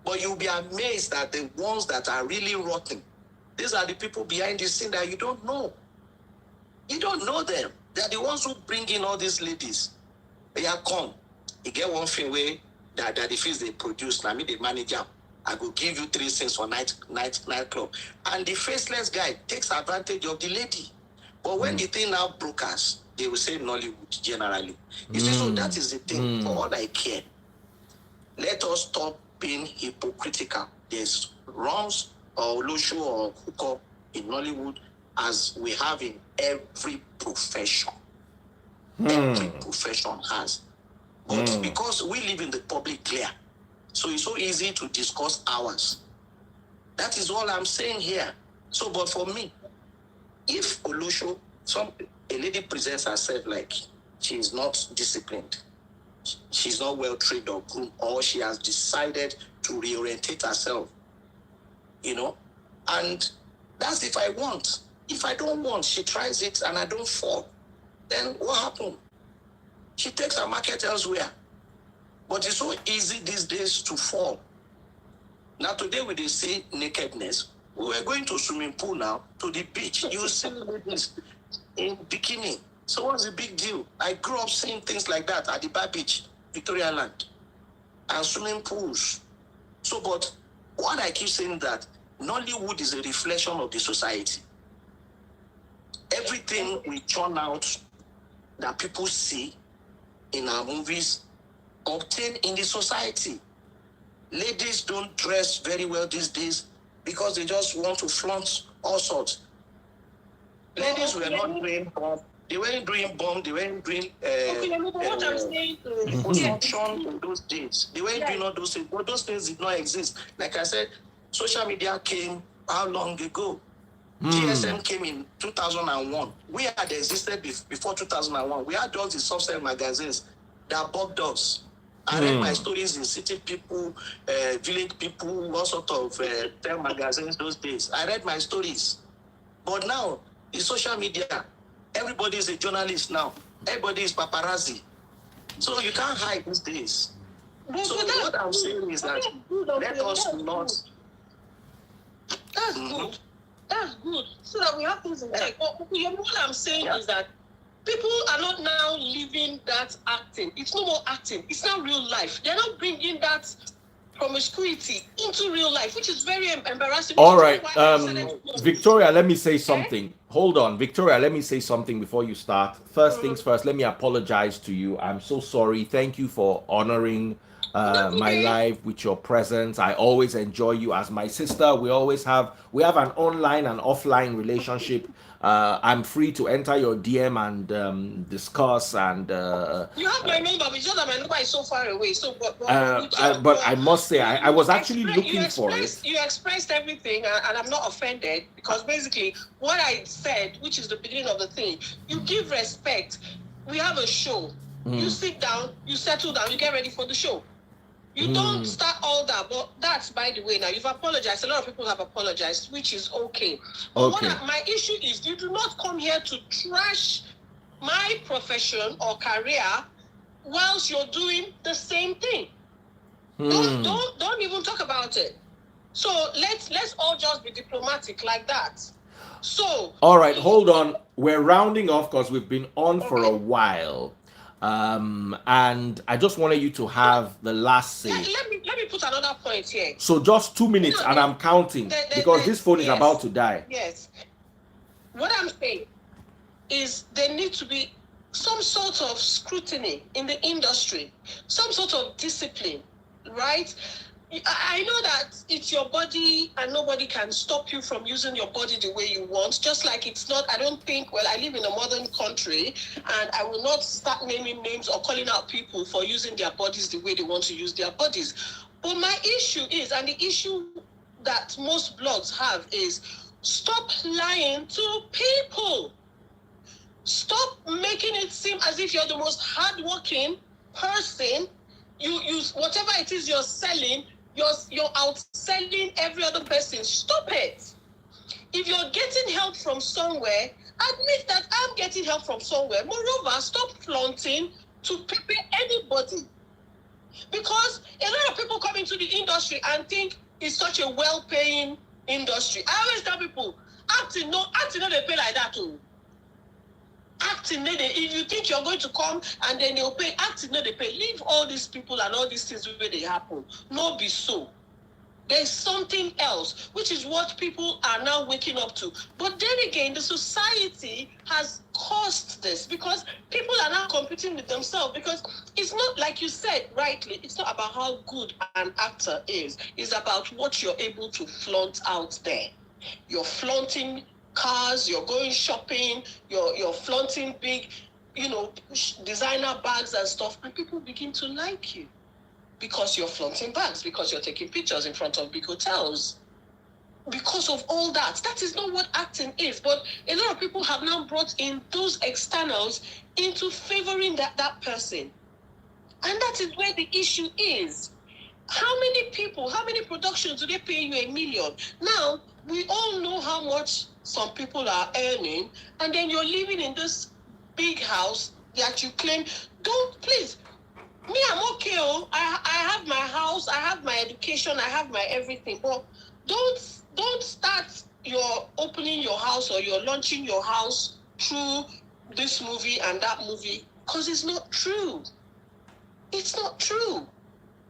But you'll be amazed at the ones that are really rotten. These are the people behind the scene that you don't know. You don't know them. They're the ones who bring in all these ladies. They are come. You get one thing where that the fees they produce, I mean the manager, I will give you 3 cents for nightclub. And the faceless guy takes advantage of the lady. But when the thing now brokers, they will say Nollywood generally. You see, so that is the thing. For all I care, let us stop being hypocritical. There's wrongs or Olosho or Hookup in Nollywood as we have in every profession. Every profession has. But because we live in the public glare, so it's so easy to discuss ours. That is all I'm saying here. So, but for me, if Olosho, a lady presents herself like she is not disciplined, she's not well trained or groomed, or she has decided to reorientate herself, and that's if I want. If I don't want, she tries it and I don't fall, then what happened? She takes her market elsewhere. But it's so easy these days to fall. Now today we dey see nakedness. We were going to swimming pool now, to the beach. You see ladies in bikini. So what's the big deal? I grew up seeing things like that at the Bar Beach, Victoria Land, and swimming pools. So, but what I keep saying that Nollywood is a reflection of the society. Everything we churn out that people see in our movies obtain in the society. Ladies don't dress very well these days because they just want to flaunt all sorts. Ladies were not doing bomb. They weren't doing bomb. They weren't doing what I'm saying is, production in those days. They weren't doing all those things. But those things did not exist. Like I said, social media came how long ago? GSM came in 2001. We had existed before 2001. We had all the soft-sell magazines that bugged us. I read my stories in City People, Village People, all sort of magazines those days. I read my stories. But now, in social media, everybody is a journalist now. Everybody is paparazzi. So you can't hide these days. So what I'm saying is that let us not... That's good. That's good. So that we have things in check. But what I'm saying is that people are not now living that acting. It's no more acting. It's not real life. They're not bringing that promiscuity into real life, which is very embarrassing. All right. Victoria, let me say something. Hold on. Victoria, let me say something before you start. First things first, let me apologize to you. I'm so sorry. Thank you for honoring my life with your presence. I always enjoy you as my sister. We have an online and offline relationship. I'm free to enter your DM and discuss and you have my number, but just that my number is so far away. So but I must say I was actually looking for it. You expressed everything and I'm not offended, because basically what I said, which is the beginning of the thing, you give respect. We have a show. You sit down, you settle down, you get ready for the show. You don't start all that, but that's by the way. Now you've apologized. A lot of people have apologized, which is okay. But my issue is, you do not come here to trash my profession or career whilst you're doing the same thing. Don't even talk about it. So let's all just be diplomatic like that. So all right, hold on. We're rounding off because we've been on for a while. And I just wanted you to have the last say. Let me put another point here. So just 2 minutes, and I'm counting because this phone is about to die. Yes. What I'm saying is there needs to be some sort of scrutiny in the industry, some sort of discipline, right? I know that it's your body and nobody can stop you from using your body the way you want. Just like it's not, I don't think, well, I live in a modern country and I will not start naming names or calling out people for using their bodies the way they want to use their bodies. But my issue is, and the issue that most blogs have is, stop lying to people. Stop making it seem as if you're the most hardworking person. You use whatever it is you're selling, you're outselling every other person. Stop it. If you're getting help from somewhere, admit that I'm getting help from somewhere. Moreover, stop flaunting to anybody. Because a lot of people come into the industry and think it's such a well-paying industry. I always tell people, acting no they pay like that too. Acting, if you think you're going to come and then they'll pay, acting, no, they pay. Leave all these people and all these things where they happen. No, be so. There's something else, which is what people are now waking up to. But then again, the society has caused this because people are now competing with themselves. Because it's not, like you said rightly, it's not about how good an actor is. It's about what you're able to flaunt out there. You're flaunting cars, you're going shopping, you're flaunting big, designer bags and stuff, and people begin to like you because you're flaunting bags, because you're taking pictures in front of big hotels. Because of all that. That is not what acting is. But a lot of people have now brought in those externals into favoring that person. And that is where the issue is. How many productions do they pay you $1 million? Now, we all know how much some people are earning, and then you're living in this big house that you claim. Don't, please. Me, I'm okay. I have my house, I have my education, I have my everything. But don't start your opening your house or you're launching your house through this movie and that movie, because it's not true. It's not true.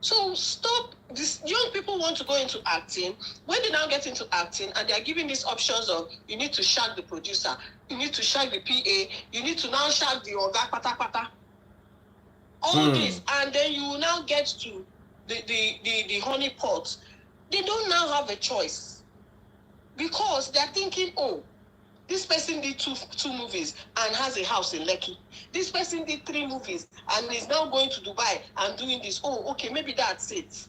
So stop. This young people want to go into acting. When they now get into acting and they're giving these options of, you need to shag the producer, you need to shag the PA, you need to now shag the oga pata pata. All this, and then you will now get to the honey pot. They don't now have a choice because they're thinking, oh, this person did two movies and has a house in Lekki. This person did 3 movies and is now going to Dubai and doing this. Oh, okay, maybe that's it.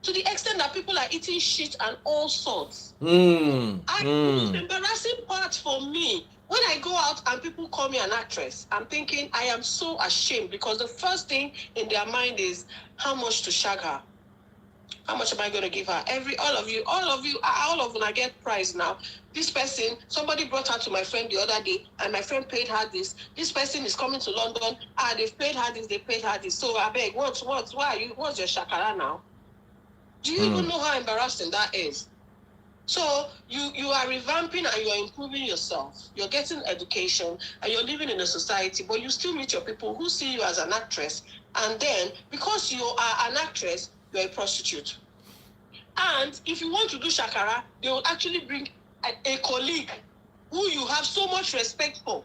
To the extent that people are eating shit and all sorts. The embarrassing part for me, when I go out and people call me an actress, I'm thinking I am so ashamed because the first thing in their mind is how much to shag her. How much am I going to give her? All of you, I get prize now. This person, somebody brought her to my friend the other day, and my friend paid her this. This person is coming to London, they've paid her this, they paid her this. So I beg, what's your shakara now? Do you even know how embarrassing that is? So you are revamping and you're improving yourself. You're getting education and you're living in a society, but you still meet your people who see you as an actress. And then, because you are an actress, you're a prostitute. And if you want to do shakara, they will actually bring a colleague who you have so much respect for.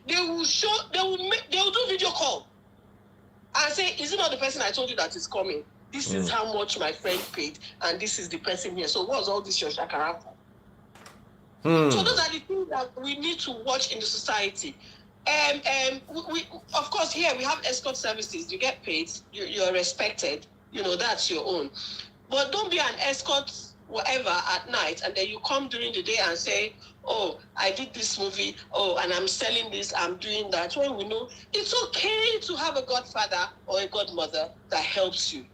They will do video call and say, is it not the person I told you that is coming? This is how much my friend paid, and this is the person here. So what's all this your shakara for? So those are the things that we need to watch in the society. We of course, here we have escort services. You get paid, you're respected. That's your own. But don't be an escort whatever at night, and then you come during the day and say, oh, I did this movie, and I'm selling this, I'm doing that. When we know it's okay to have a godfather or a godmother that helps you.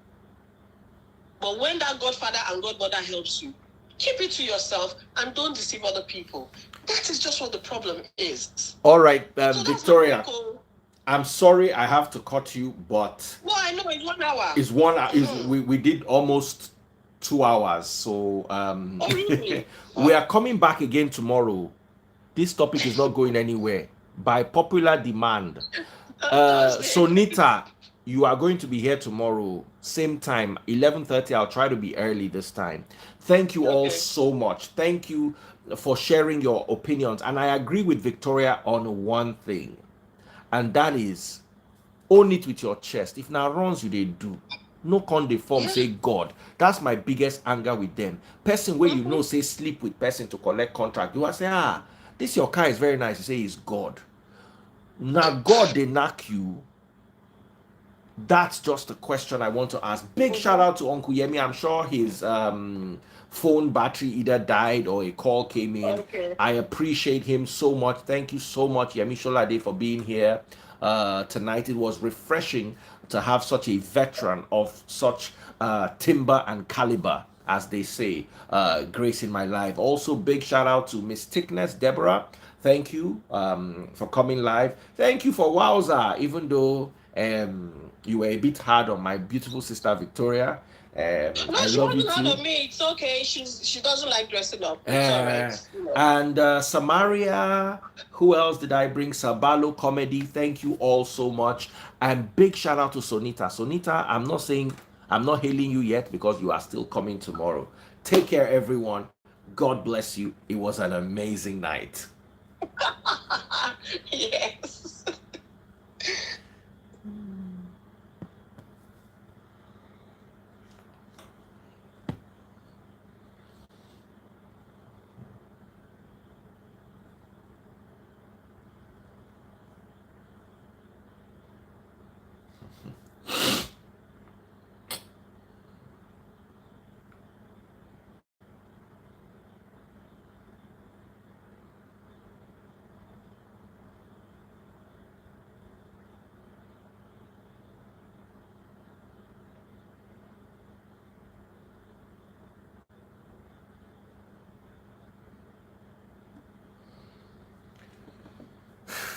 But when that godfather and godmother helps you, keep it to yourself and don't deceive other people. That is just what the problem is. All right, So Victoria, I'm sorry I have to cut you, but no, I know it's 1 hour. it's 1 hour. We did almost 2 hours, so Oh, really? we are coming back again tomorrow. This topic is not going anywhere. By popular demand, Sonita, you are going to be here tomorrow, same time, 11:30. I'll try to be early this time. Thank you all so much. Thank you for sharing your opinions, and I agree with Victoria on one thing, and that is own it with your chest. If now runs you they do, no con dey form say God. That's my biggest anger with them. Person where you know say sleep with person to collect contract, you will say, ah, this your car is very nice. You say it's God. Now God they knock you. That's just a question I want to ask. Big shout out to Uncle Yemi. I'm sure his phone battery either died or a call came in. I appreciate him so much. Thank you so much, Yemi Sholade, for being here tonight. It was refreshing to have such a veteran of such timber and caliber, as they say, grace in my life. Also, big shout out to Miss Thickness, Deborah. Thank you for coming live. Thank you for Wowza, even though you were a bit hard on my beautiful sister Victoria. No, I she love you wasn't hard too. on me. It's okay. She doesn't like dressing up. It's all right. You know. And Samaria, who else did I bring? Sabalo Comedy. Thank you all so much. And big shout out to Sonita. Sonita, I'm not hailing you yet because you are still coming tomorrow. Take care, everyone. God bless you. It was an amazing night. Yes.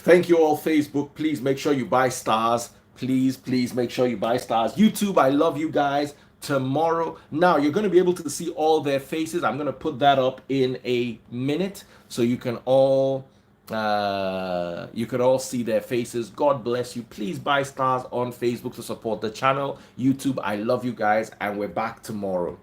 Thank you all, Facebook. Please make sure you buy stars. Please make sure you buy stars. YouTube, I love you guys. Tomorrow, now you're going to be able to see all their faces. I'm going to put that up in a minute so you can all see their faces. God bless you. Please buy stars on Facebook to support the channel. YouTube, I love you guys, and we're back tomorrow.